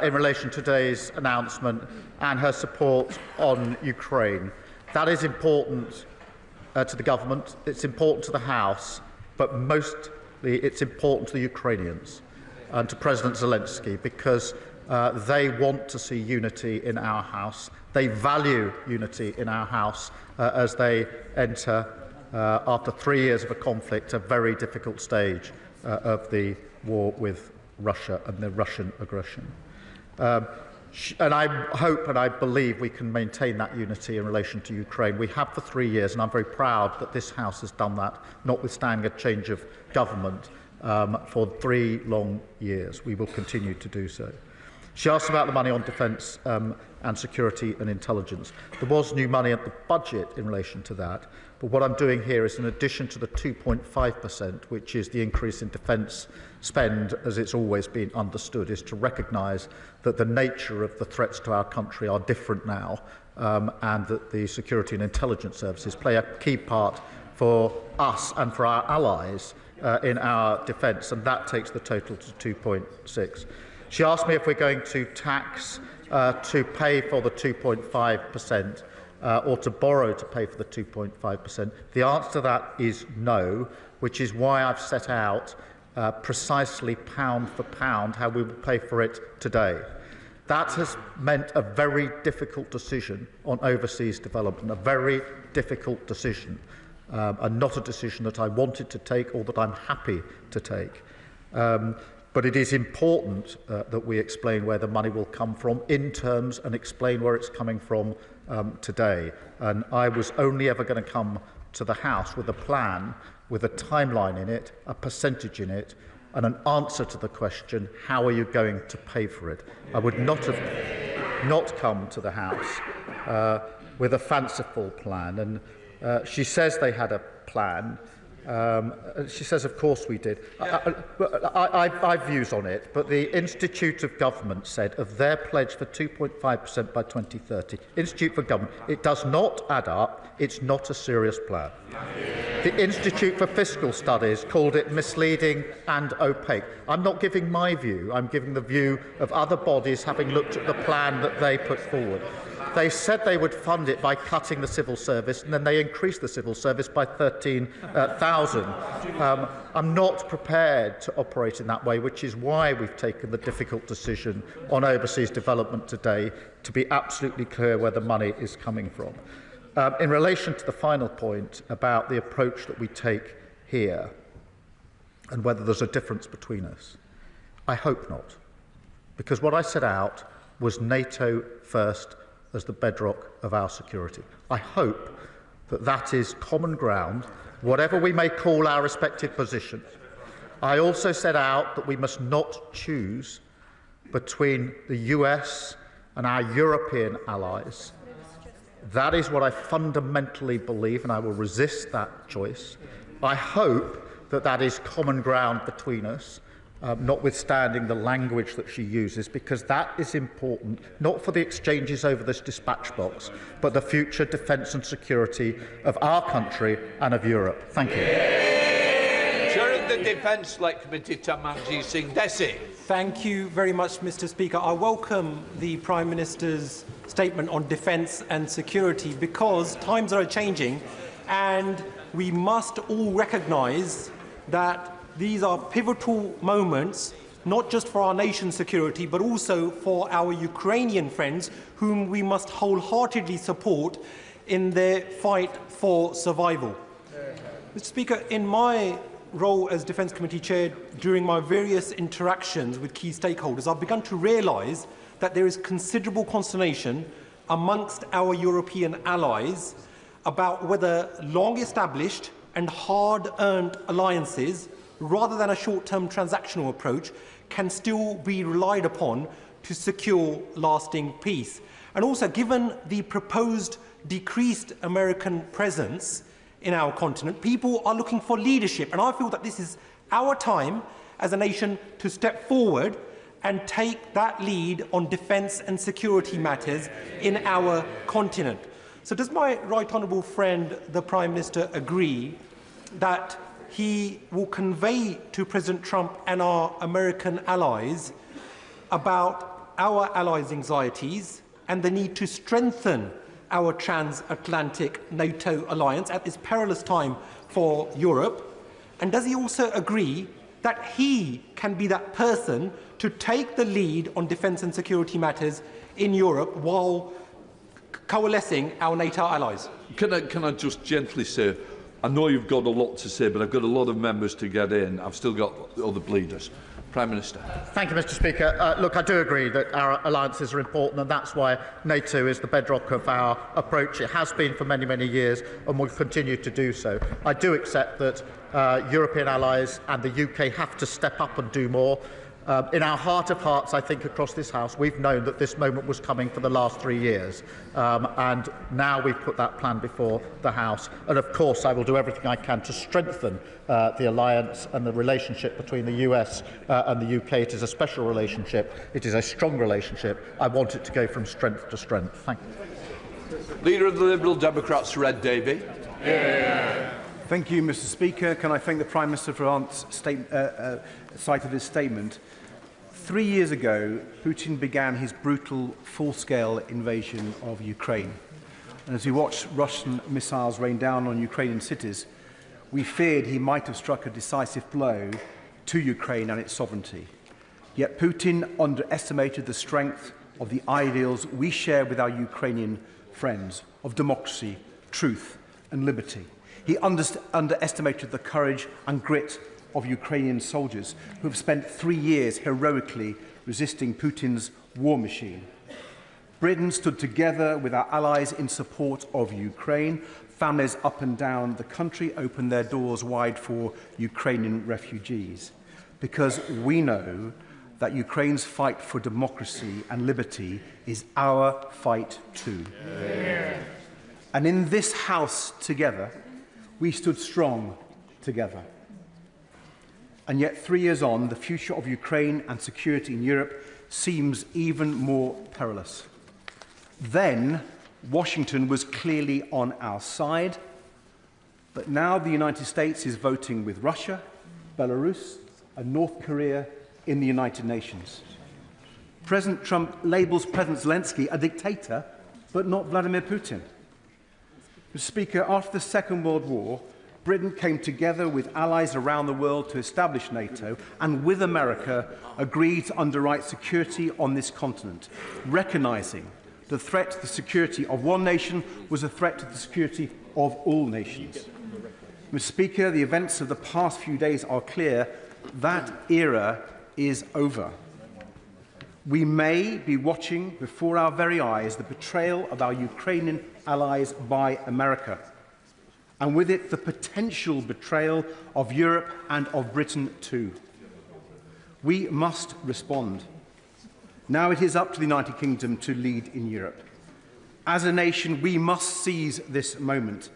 in relation to today's announcement and her support on Ukraine. That is important to the government, it's important to the House, but mostly it's important to the Ukrainians and to President Zelensky because they want to see unity in our House. They value unity in our House as they enter, after 3 years of a conflict, a very difficult stage of the war with Russia and the Russian aggression. And I hope and I believe we can maintain that unity in relation to Ukraine. We have for 3 years, and I'm very proud that this House has done that, notwithstanding a change of government for 3 long years. We will continue to do so. She asked about the money on defence and security and intelligence. There was new money at the budget in relation to that, but what I'm doing here is in addition to the 2.5%, which is the increase in defence spend as it's always been understood, is to recognise that the nature of the threats to our country are different now and that the security and intelligence services play a key part for us and for our allies in our defence, and that takes the total to 2.6. She asked me if we're going to tax to pay for the 2.5% or to borrow to pay for the 2.5%. The answer to that is no, which is why I've set out precisely pound for pound how we will pay for it today. That has meant a very difficult decision on overseas development, a very difficult decision, and not a decision that I wanted to take or that I'm happy to take. But it is important that we explain where the money will come from in terms and explain where it's coming from today. And I was only ever going to come to the House with a plan, with a timeline in it, a percentage in it, and an answer to the question, how are you going to pay for it? I would not have come to the House with a fanciful plan. And she says they had a plan. She says, of course we did. I've views on it, but the Institute of Government said of their pledge for 2.5% by 2030, Institute for Government, it does not add up, it's not a serious plan. The Institute for Fiscal Studies called it misleading and opaque. I'm not giving my view, I'm giving the view of other bodies having looked at the plan that they put forward. They said they would fund it by cutting the civil service, and then they increased the civil service by 13,000. I'm not prepared to operate in that way, which is why we've taken the difficult decision on overseas development today to be absolutely clear where the money is coming from. In relation to the final point about the approach that we take here and whether there's a difference between us, I hope not, because what I set out was NATO first as the bedrock of our security. I hope that that is common ground, whatever we may call our respective positions. I also set out that we must not choose between the US and our European allies. That is what I fundamentally believe, and I will resist that choice. I hope that that is common ground between us, notwithstanding the language that she uses, because that is important, not for the exchanges over this dispatch box, but the future defence and security of our country and of Europe. Thank you. Chair of the Defence Select Committee, Tamanji Singh Desi. Thank you very much, Mr. Speaker. I welcome the Prime Minister's statement on defence and security because times are changing and we must all recognise that these are pivotal moments, not just for our nation's security, but also for our Ukrainian friends, whom we must wholeheartedly support in their fight for survival. Mr. Speaker, in my role as Defence Committee Chair, during my various interactions with key stakeholders, I've begun to realise that there is considerable consternation amongst our European allies about whether long-established and hard-earned alliances, rather than a short-term transactional approach, can still be relied upon to secure lasting peace. And also, given the proposed decreased American presence in our continent, people are looking for leadership, and I feel that this is our time as a nation to step forward and take that lead on defence and security matters in our continent. So does my right honourable friend, the Prime Minister, agree that he will convey to President Trump and our American allies about our allies' anxieties and the need to strengthen our transatlantic NATO alliance at this perilous time for Europe? And does he also agree that he can be that person to take the lead on defence and security matters in Europe while coalescing our NATO allies? Can I just gently say, I know you've got a lot to say, but I've got a lot of members to get in. I've still got other bleeders. Prime Minister. Thank you, Mr. Speaker. Look, I do agree that our alliances are important, and that's why NATO is the bedrock of our approach. It has been for many, many years and will continue to do so. I do accept that European allies and the UK have to step up and do more. In our heart of hearts, I think across this House, we've known that this moment was coming for the last 3 years. And now we've put that plan before the House. And of course, I will do everything I can to strengthen the alliance and the relationship between the US and the UK. It is a special relationship. It is a strong relationship. I want it to go from strength to strength. Thank you. Leader of the Liberal Democrats, Red Davey. Thank you, Mr. Speaker. Can I thank the Prime Minister for cited his statement. 3 years ago, Putin began his brutal, full-scale invasion of Ukraine. And as we watched Russian missiles rain down on Ukrainian cities, we feared he might have struck a decisive blow to Ukraine and its sovereignty. Yet Putin underestimated the strength of the ideals we share with our Ukrainian friends of democracy, truth and liberty. He underestimated the courage and grit of Ukrainian soldiers who have spent 3 years heroically resisting Putin's war machine. Britain stood together with our allies in support of Ukraine. Families up and down the country opened their doors wide for Ukrainian refugees because we know that Ukraine's fight for democracy and liberty is our fight too. And in this House together, we stood strong together. And yet 3 years on, the future of Ukraine and security in Europe seems even more perilous. Then, Washington was clearly on our side, but now the United States is voting with Russia, Belarus, and North Korea in the United Nations. President Trump labels President Zelensky a dictator, but not Vladimir Putin. Mr. Speaker, after the Second World War, Britain came together with allies around the world to establish NATO and, with America, agreed to underwrite security on this continent, recognising the threat to the security of one nation was a threat to the security of all nations. Mr. Speaker, the events of the past few days are clear. That era is over. We may be watching before our very eyes the betrayal of our Ukrainian allies by America, and with it the potential betrayal of Europe and of Britain too. We must respond. Now it is up to the United Kingdom to lead in Europe. As a nation, we must seize this moment.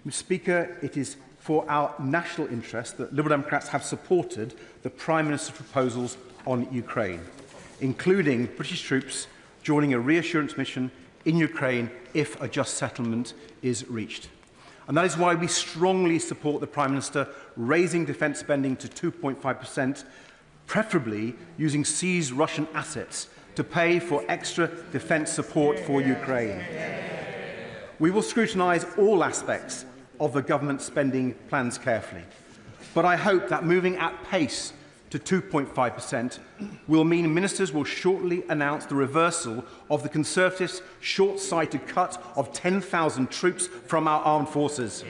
Mr. Speaker, it is for our national interest that Liberal Democrats have supported the Prime Minister's proposals on Ukraine, including British troops joining a reassurance mission in Ukraine if a just settlement is reached. And that is why we strongly support the Prime Minister raising defence spending to 2.5%, preferably using seized Russian assets to pay for extra defence support for Ukraine. We will scrutinise all aspects of the government spending plans carefully, but I hope that moving at pace to 2.5% will mean ministers will shortly announce the reversal of the Conservatives' short-sighted cut of 10,000 troops from our armed forces.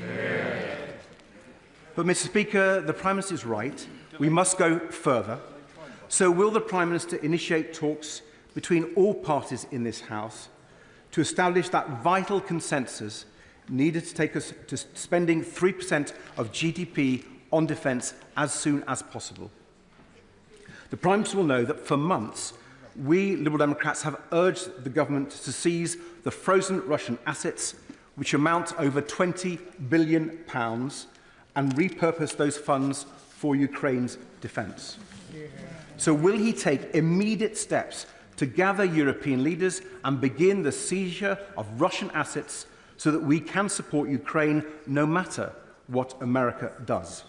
But, Mr. Speaker, the Prime Minister is right. We must go further. So will the Prime Minister initiate talks between all parties in this House to establish that vital consensus needed to take us to spending 3% of GDP on defence as soon as possible? The Prime Minister will know that for months, we Liberal Democrats have urged the government to seize the frozen Russian assets, which amount to over £20 billion, and repurpose those funds for Ukraine's defence. So will he take immediate steps to gather European leaders and begin the seizure of Russian assets so that we can support Ukraine no matter what America does?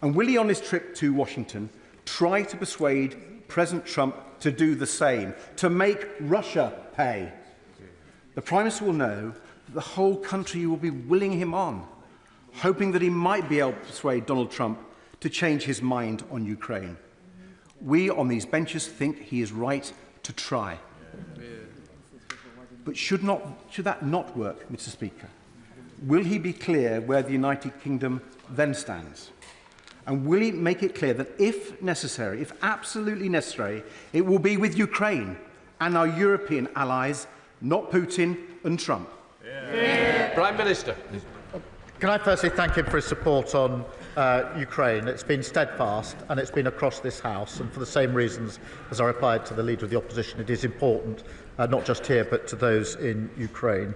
And will he, on his trip to Washington, try to persuade President Trump to do the same, to make Russia pay? The Prime Minister will know that the whole country will be willing him on, hoping that he might be able to persuade Donald Trump to change his mind on Ukraine. We on these benches think he is right to try. But should that not work, Mr. Speaker, will he be clear where the United Kingdom then stands? And will he make it clear that if necessary, if absolutely necessary, it will be with Ukraine and our European allies, not Putin and Trump? Prime Minister. Can I firstly thank him for his support on Ukraine? It's been steadfast and it's been across this House, and for the same reasons as I replied to the Leader of the Opposition, it is important, not just here but to those in Ukraine.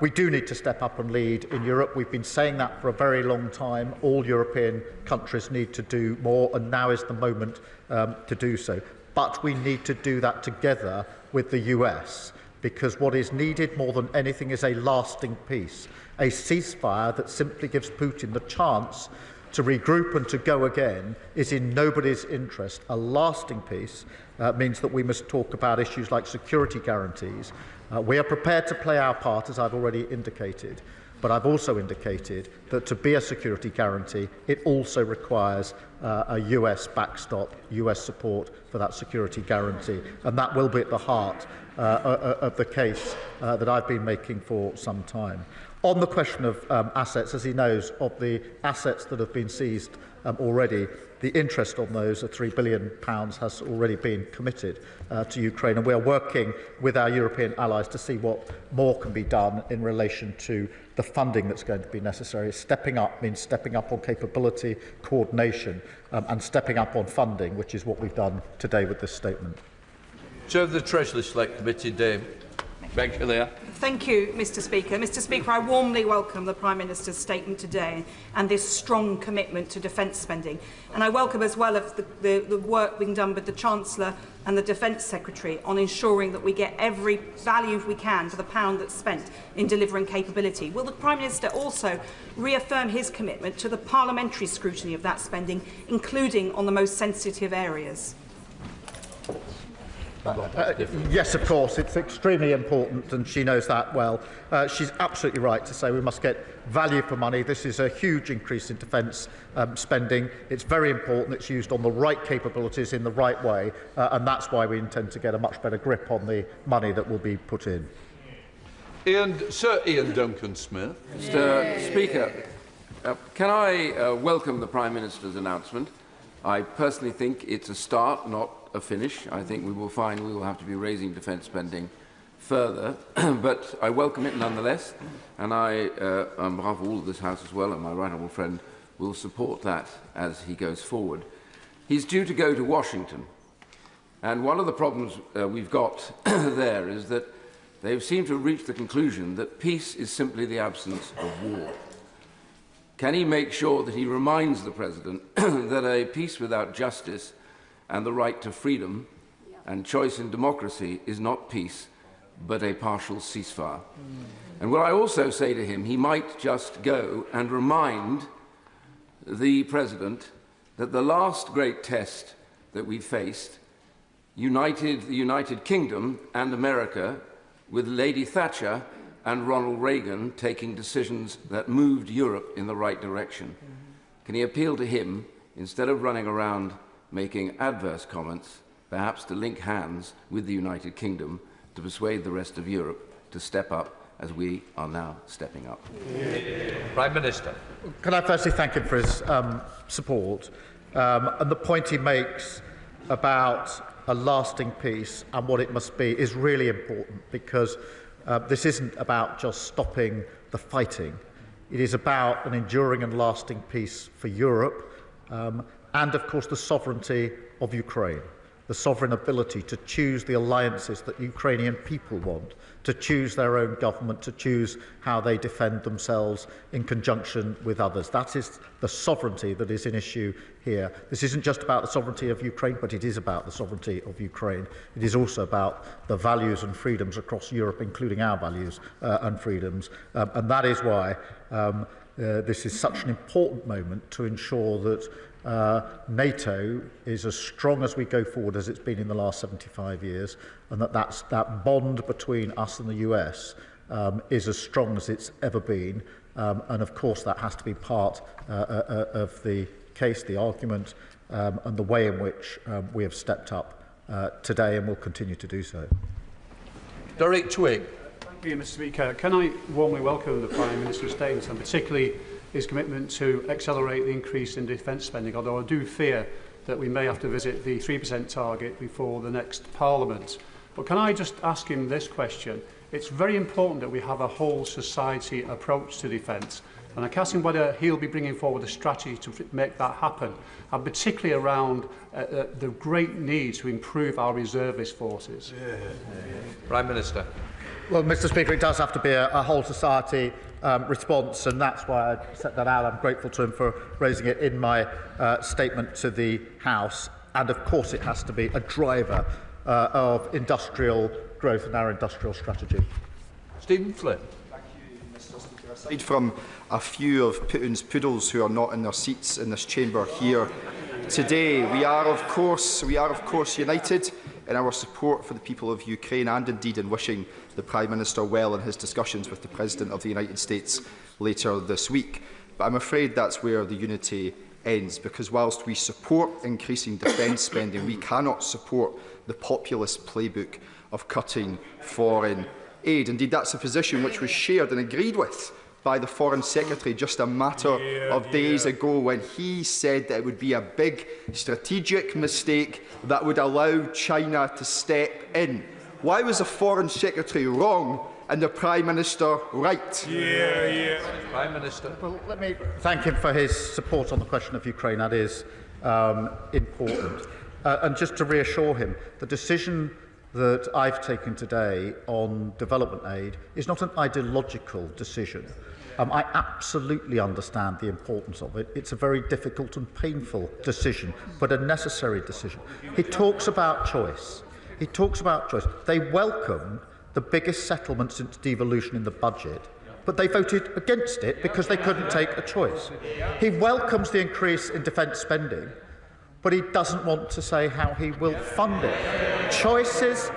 We do need to step up and lead in Europe. We've been saying that for a very long time. All European countries need to do more, and now is the moment to do so. But we need to do that together with the US, because what is needed more than anything is a lasting peace, a ceasefire that simply gives Putin the chance to regroup and to go again is in nobody's interest. A lasting peace means that we must talk about issues like security guarantees. We are prepared to play our part, as I've already indicated, but I've also indicated that to be a security guarantee, it also requires a US backstop, US support for that security guarantee, and that will be at the heart of the case that I've been making for some time. On the question of assets, as he knows, of the assets that have been seized already, the interest on those, £3 billion, has already been committed to Ukraine, and we are working with our European allies to see what more can be done in relation to the funding that's going to be necessary. Stepping up means stepping up on capability, coordination, and stepping up on funding, which is what we've done today with this statement. Chair of the Treasury Select Committee, Dame. Thank you, Mr. Speaker. Mr. Speaker, I warmly welcome the Prime Minister's statement today and this strong commitment to defence spending. And I welcome as well the work being done with the Chancellor and the Defence Secretary on ensuring that we get every value we can for the pound that's spent in delivering capability. Will the Prime Minister also reaffirm his commitment to the parliamentary scrutiny of that spending, including on the most sensitive areas? Yes, of course. It's extremely important, and she knows that well. She's absolutely right to say we must get value for money. This is a huge increase in defence spending. It's very important it's used on the right capabilities in the right way, and that's why we intend to get a much better grip on the money that will be put in. Sir Ian Duncan-Smith. Mr. Speaker, can I welcome the Prime Minister's announcement? I personally think it's a start, not a finish. I think we will find we will have to be raising defence spending further, but I welcome it nonetheless, and I, on behalf of all of this House as well, and my right honourable friend, will support that as he goes forward. He's due to go to Washington, and one of the problems we've got there is that they seem to have reached the conclusion that peace is simply the absence of war. Can he make sure that he reminds the President that a peace without justice and the right to freedom and choice in democracy is not peace, but a partial ceasefire? And what I also say to him, he might just go and remind the President that the last great test that we faced united the United Kingdom and America, with Lady Thatcher and Ronald Reagan taking decisions that moved Europe in the right direction? Can he appeal to him, instead of running around making adverse comments, perhaps to link hands with the United Kingdom to persuade the rest of Europe to step up as we are now stepping up? Prime Minister. Can I firstly thank him for his support and the point he makes about a lasting peace and what it must be is really important, because this isn't about just stopping the fighting. It is about an enduring and lasting peace for Europe and, of course, the sovereignty of Ukraine, the sovereign ability to choose the alliances that Ukrainian people want, to choose their own government, to choose how they defend themselves in conjunction with others. That is the sovereignty that is in issue here. This isn't just about the sovereignty of Ukraine, but it is about the sovereignty of Ukraine. It is also about the values and freedoms across Europe, including our values and freedoms. And that is why this is such an important moment to ensure that NATO is as strong as we go forward as it's been in the last 75 years, and that bond between us and the US is as strong as it's ever been. And of course that has to be part of the case, the argument, and the way in which we have stepped up today and will continue to do so. Derek Twigg. Thank you, Mr. Speaker. Can I warmly welcome the Prime Minister's statement, and particularly his commitment to accelerate the increase in defence spending, although I do fear that we may have to visit the 3% target before the next Parliament. But can I just ask him this question? It's very important that we have a whole society approach to defence, and I ask him whether he'll be bringing forward a strategy to make that happen, and particularly around the great need to improve our reservist forces. Prime Minister. Well, Mr. Speaker, it does have to be a whole society response, and that's why I set that out. I'm grateful to him for raising it in my statement to the House. And of course it has to be a driver of industrial growth and our industrial strategy. Stephen Flynn. Thank you, Mr. Speaker. Aside from a few of Putin's poodles who are not in their seats in this chamber here today, we are of course united in our support for the people of Ukraine, and indeed in wishing the Prime Minister well in his discussions with the President of the United States later this week. But I'm afraid that's where the unity ends, because whilst we support increasing defence spending, we cannot support the populist playbook of cutting foreign aid. Indeed, that's a position which was shared and agreed with by the Foreign Secretary just a matter of days ago, when he said that it would be a big strategic mistake that would allow China to step in. Why was the Foreign Secretary wrong and the Prime Minister right? Prime Minister. Well, let me thank him for his support on the question of Ukraine. That is important. And just to reassure him, the decision that I've taken today on development aid is not an ideological decision. I absolutely understand the importance of it. It's a very difficult and painful decision, but a necessary decision. He talks about choice. He talks about choice. They welcome the biggest settlement since devolution in the budget, but they voted against it because they couldn't take a choice. He welcomes the increase in defence spending, but he doesn't want to say how he will fund it. Choices,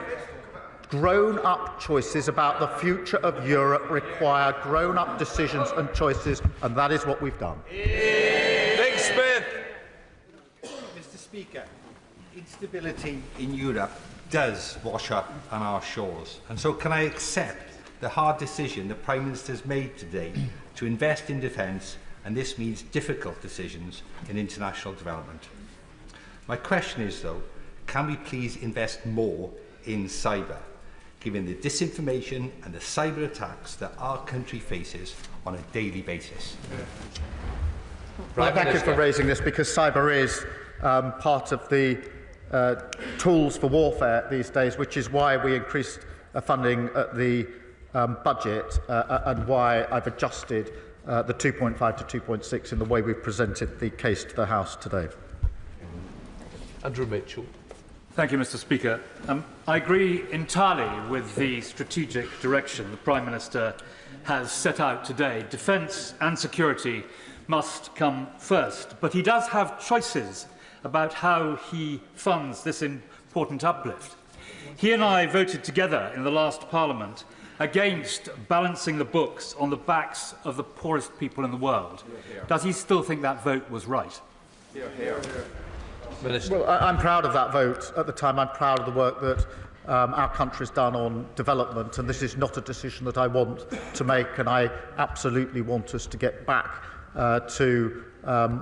grown-up choices about the future of Europe require grown-up decisions and choices, and that is what we've done. Nick Smith. Mr. Speaker, instability in Europe does wash up on our shores, and so can I accept the hard decision the Prime Minister has made today to invest in defence, and this means difficult decisions in international development. My question is, though, can we please invest more in cyber, given the disinformation and the cyber attacks that our country faces on a daily basis? Well, thank you for raising this, because cyber is part of the tools for warfare these days, which is why we increased funding at the budget and why I've adjusted the 2.5 to 2.6 in the way we've presented the case to the House today. Andrew Mitchell. Thank you, Mr. Speaker. I agree entirely with the strategic direction the Prime Minister has set out today. Defence and security must come first. But he does have choices about how he funds this important uplift. He and I voted together in the last Parliament against balancing the books on the backs of the poorest people in the world. Does he still think that vote was right? Well, I'm proud of that vote at the time. I'm proud of the work that our country has done on development, and this is not a decision that I want to make, and I absolutely want us to get back to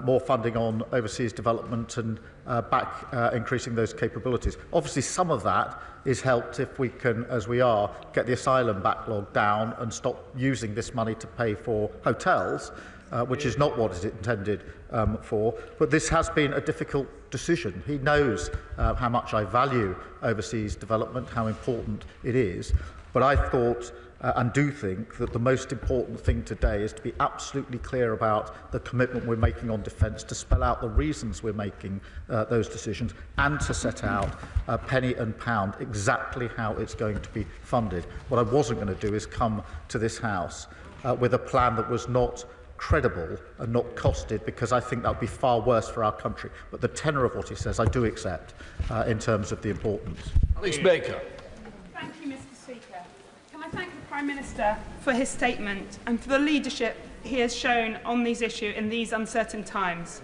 more funding on overseas development and increasing those capabilities. Obviously, some of that is helped if we can, as we are, get the asylum backlog down and stop using this money to pay for hotels, which is not what it's intended for. But this has been a difficult decision. He knows how much I value overseas development, how important it is. But I thought and do think that the most important thing today is to be absolutely clear about the commitment we're making on defence, to spell out the reasons we're making those decisions, and to set out penny and pound exactly how it's going to be funded. What I wasn't going to do is come to this House with a plan that was not credible and not costed, because I think that would be far worse for our country. But the tenor of what he says I do accept in terms of the importance. Alex Baker. Thank you, Mr. Speaker. Can I thank the Prime Minister for his statement and for the leadership he has shown on these issues in these uncertain times.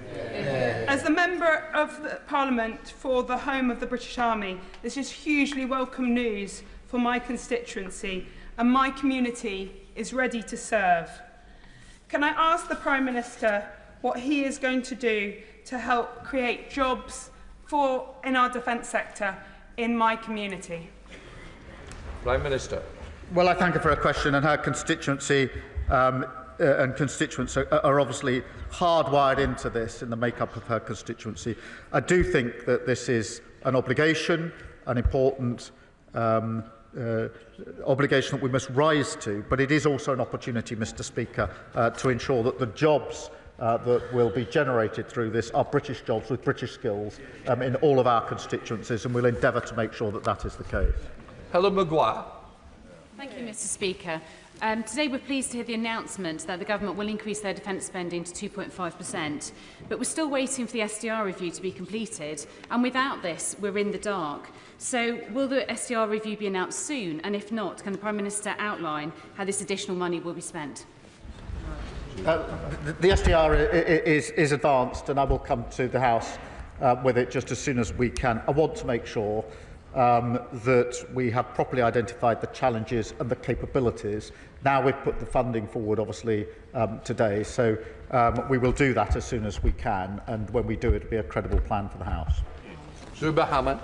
As the Member of the Parliament for the home of the British Army, this is hugely welcome news for my constituency, and my community is ready to serve. Can I ask the Prime Minister what he is going to do to help create jobs in our defence sector in my community? Prime Minister. Well, I thank her for her question, and her constituency and constituents are obviously hardwired into this in the makeup of her constituency. I do think that this is an obligation, an important obligation that we must rise to, but it is also an opportunity, Mr. Speaker, to ensure that the jobs that will be generated through this are British jobs with British skills in all of our constituencies, and we'll endeavour to make sure that that is the case. Helen Maguire. Thank you, Mr. Speaker. Today we're pleased to hear the announcement that the Government will increase their defence spending to 2.5%, but we're still waiting for the SDR review to be completed, and without this we're in the dark. So will the SDR review be announced soon, and if not, can the Prime Minister outline how this additional money will be spent? The SDR is advanced, and I will come to the House with it just as soon as we can. I want to make sure that we have properly identified the challenges and the capabilities. Now we've put the funding forward, obviously, today, so we will do that as soon as we can, and when we do it, it'll be a credible plan for the House. Zuba Hamad.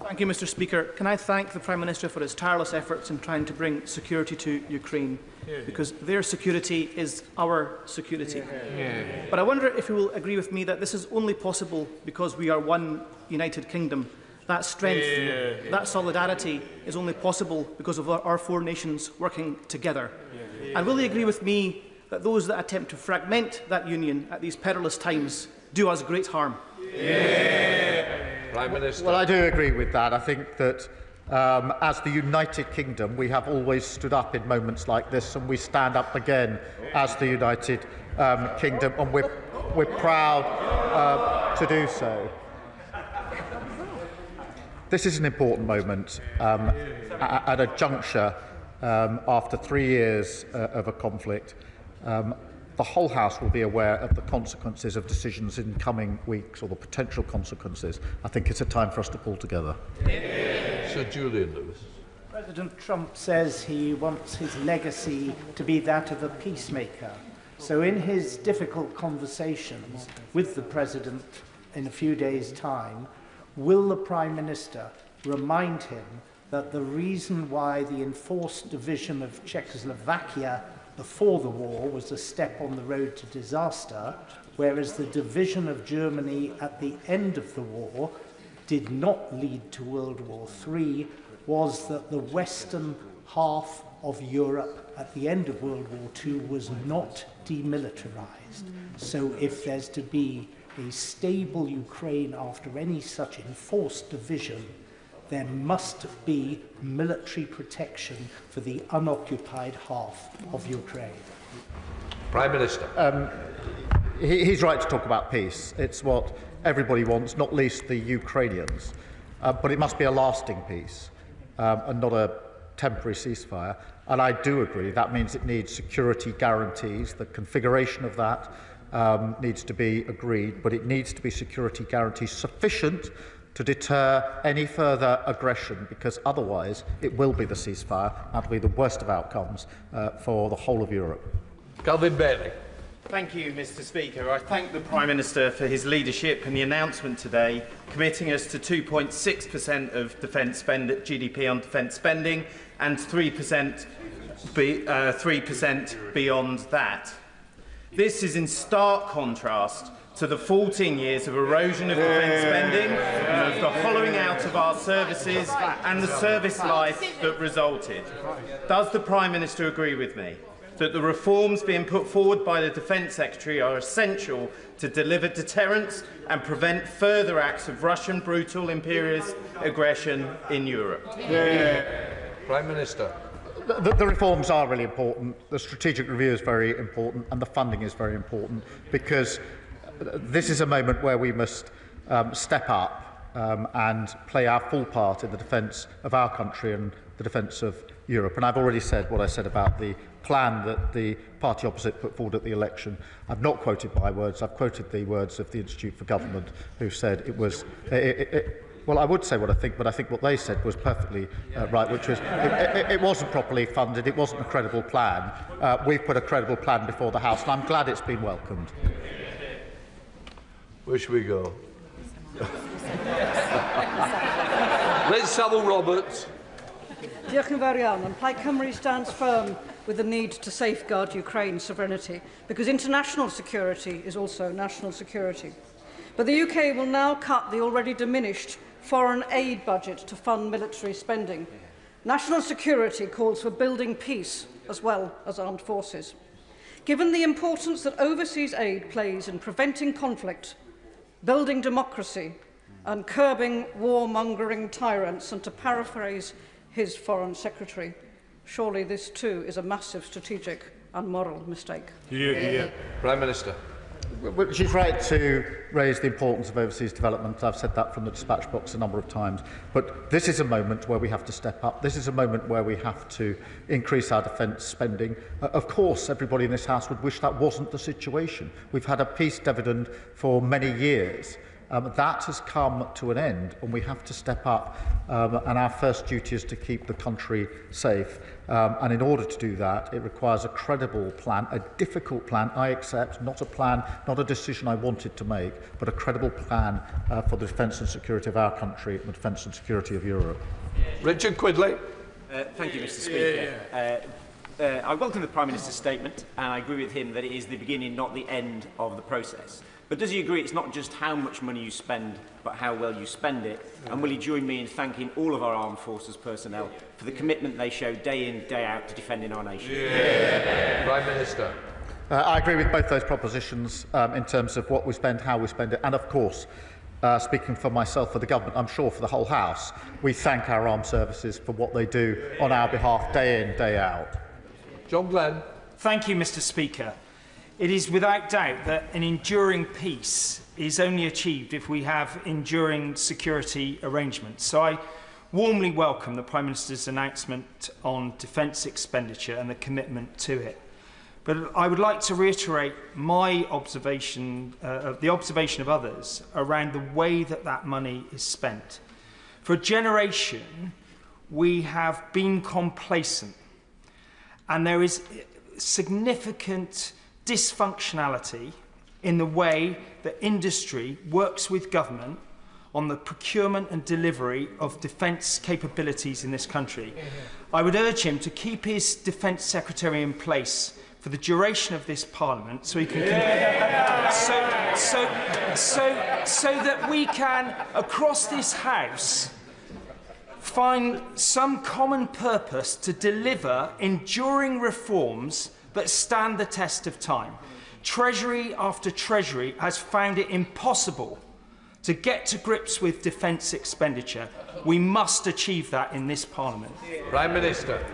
Thank you, Mr. Speaker. Can I thank the Prime Minister for his tireless efforts in trying to bring security to Ukraine, because their security is our security. But I wonder if you will agree with me that this is only possible because we are one United Kingdom. That strength, that solidarity is only possible because of our four nations working together. And will they agree with me that those that attempt to fragment that union at these perilous times do us great harm? Prime Minister. Well, I do agree with that. I think that as the United Kingdom, we have always stood up in moments like this, and we stand up again as the United Kingdom, and we're proud to do so. This is an important moment at a juncture after 3 years of a conflict. The whole House will be aware of the consequences of decisions in coming weeks, or the potential consequences. I think it's a time for us to pull together. Sir Julian Lewis. President Trump says he wants his legacy to be that of a peacemaker. So in his difficult conversations with the President in a few days' time, will the Prime Minister remind him that the reason why the enforced division of Czechoslovakia before the war was a step on the road to disaster, whereas the division of Germany at the end of the war did not lead to World War III, was that the western half of Europe at the end of World War II was not demilitarized. So if there's to be a stable Ukraine after any such enforced division, there must be military protection for the unoccupied half of Ukraine. Prime Minister. he's right to talk about peace. It's what everybody wants, not least the Ukrainians. But it must be a lasting peace and not a temporary ceasefire. And I do agree that means it needs security guarantees. The configuration of that needs to be agreed, but it needs to be security guarantees sufficient to deter any further aggression, because otherwise it will be the ceasefire and will be the worst of outcomes for the whole of Europe. Calvin Bailey. Thank you, Mr. Speaker. I thank the Prime Minister for his leadership and the announcement today, committing us to 2.6% of defence spend at GDP on defence spending and 3% beyond that. This is in stark contrast to the 14 years of erosion of defence spending and of the hollowing out of our services and the service life that resulted. Does the Prime Minister agree with me that the reforms being put forward by the Defence Secretary are essential to deliver deterrence and prevent further acts of Russian brutal imperialist aggression in Europe? Prime Minister. The reforms are really important. The strategic review is very important, and the funding is very important, because this is a moment where we must step up and play our full part in the defence of our country and the defence of Europe. And I've already said what I said about the plan that the party opposite put forward at the election. I've not quoted my words. I've quoted the words of the Institute for Government, who said it was... well, I would say what I think, but I think what they said was perfectly right, which was it wasn't properly funded, it wasn't a credible plan. We've put a credible plan before the House, and I'm glad it's been welcomed. Where should we go? Let's Savile Roberts. Diolch yn fawr iawn. Plaid Cymru stands firm with the need to safeguard Ukraine's sovereignty, because international security is also national security. But the UK will now cut the already diminished foreign aid budget to fund military spending. National security calls for building peace as well as armed forces. Given the importance that overseas aid plays in preventing conflict, building democracy and curbing warmongering tyrants, and to paraphrase his Foreign Secretary, surely this too is a massive strategic and moral mistake. Prime Minister. Well, she's right to raise the importance of overseas development. I've said that from the dispatch box a number of times. But this is a moment where we have to step up. This is a moment where we have to increase our defence spending. Of course, everybody in this House would wish that wasn't the situation. We've had a peace dividend for many years. That has come to an end, and we have to step up, and our first duty is to keep the country safe. And in order to do that, it requires a credible plan, a difficult plan, I accept, not a plan, not a decision I wanted to make, but a credible plan for the defence and security of our country and the defence and security of Europe. Richard Quidley. Thank you, Mr. Speaker. I welcome the Prime Minister's statement, and I agree with him that it is the beginning, not the end of the process. But does he agree it's not just how much money you spend, but how well you spend it? And will he join me in thanking all of our armed forces personnel for the commitment they show day in, day out to defending our nation? Prime Minister. I agree with both those propositions in terms of what we spend, how we spend it, and of course, speaking for myself, for the government, I'm sure for the whole House, we thank our armed services for what they do on our behalf day in, day out. John Glenn. Thank you, Mr. Speaker. It is without doubt that an enduring peace is only achieved if we have enduring security arrangements. So I warmly welcome the Prime Minister's announcement on defence expenditure and the commitment to it. But I would like to reiterate my observation, the observation of others around the way that that money is spent. For a generation, we have been complacent, and there is significant dysfunctionality in the way that industry works with government on the procurement and delivery of defence capabilities in this country. I would urge him to keep his Defence Secretary in place for the duration of this Parliament, so he can so that we can, across this House, find some common purpose to deliver enduring reforms that stand the test of time. Treasury after Treasury has found it impossible to get to grips with defence expenditure. We must achieve that in this Parliament. Prime Minister.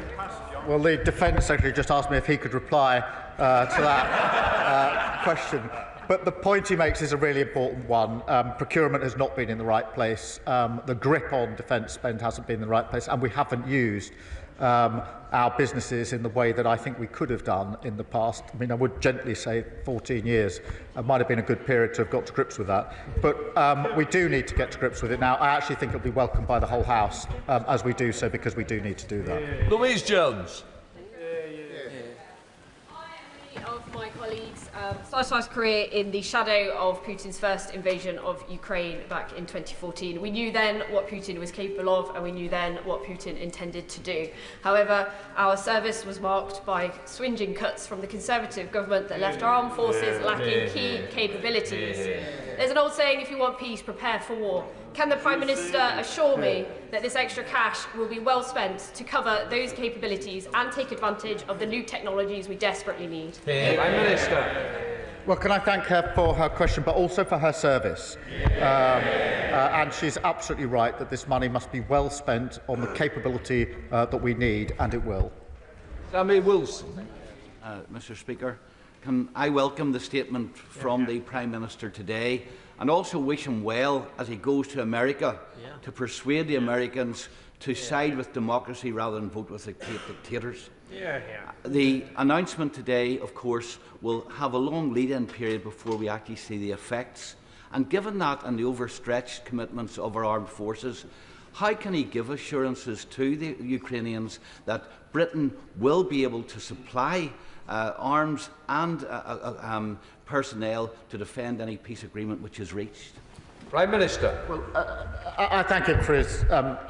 Well, the Defence Secretary just asked me if he could reply to that question. But the point he makes is a really important one. Procurement has not been in the right place. The grip on defence spend hasn't been in the right place, and we haven't used our businesses in the way that I think we could have done in the past. I mean, I would gently say 14 years might have been a good period to have got to grips with that. But we do need to get to grips with it now. I actually think it'll be welcomed by the whole House as we do so, because we do need to do that. Louise Jones. Of my colleagues started my career in the shadow of Putin's first invasion of Ukraine back in 2014. We knew then what Putin was capable of, and we knew then what Putin intended to do. However, our service was marked by swinging cuts from the Conservative government that left our armed forces lacking key capabilities. There's an old saying, if you want peace, prepare for war. Can the Prime Minister assure me that this extra cash will be well spent to cover those capabilities and take advantage of the new technologies we desperately need? Prime Minister. Well, can I thank her for her question, but also for her service. And she's absolutely right that this money must be well spent on the capability that we need, and it will. Sammy Wilson. Mr. Speaker, can I welcome the statement from the Prime Minister today, and also wish him well as he goes to America to persuade the Americans to side with democracy rather than vote with dictators. The announcement today, of course, will have a long lead-in period before we actually see the effects. And given that and the overstretched commitments of our armed forces, how can he give assurances to the Ukrainians that Britain will be able to supply arms and personnel to defend any peace agreement which is reached? Prime Minister. Well, I thank him for his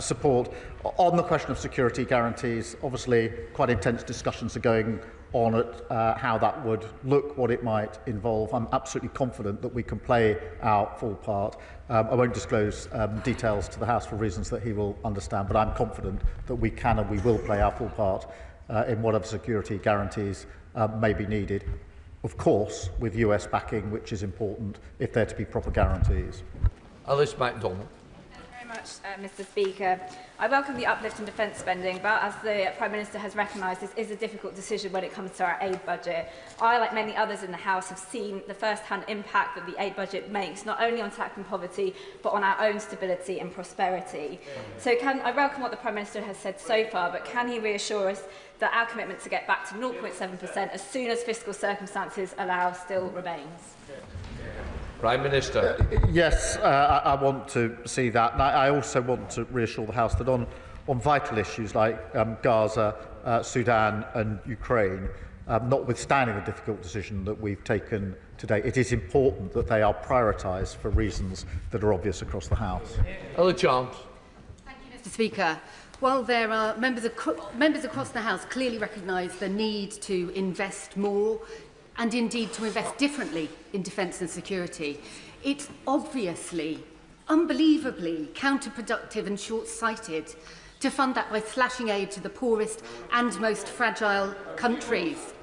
support. On the question of security guarantees, obviously quite intense discussions are going on at how that would look, what it might involve. I'm absolutely confident that we can play our full part. I won't disclose details to the House for reasons that he will understand, but I'm confident that we can and we will play our full part in whatever security guarantees may be needed. Of course, with US backing, which is important if there to be proper guarantees. Alice MacDonald. Thank you very much, Mr. Speaker. I welcome the uplift in defence spending, but as the Prime Minister has recognised, this is a difficult decision when it comes to our aid budget. I, like many others in the House, have seen the first-hand impact that the aid budget makes, not only on tackling poverty, but on our own stability and prosperity. So I welcome what the Prime Minister has said so far, but can he reassure us that our commitment to get back to 0.7% as soon as fiscal circumstances allow still remains? Prime Minister. Yes, I want to see that. And I also want to reassure the House that on vital issues like Gaza, Sudan and Ukraine, notwithstanding the difficult decision that we've taken today, it is important that they are prioritised for reasons that are obvious across the House. Other chance. Thank you, Mr. Speaker. Well, there are members across the House clearly recognise the need to invest more and indeed to invest differently in defence and security. It's obviously, unbelievably counterproductive and short-sighted to fund that by slashing aid to the poorest and most fragile countries.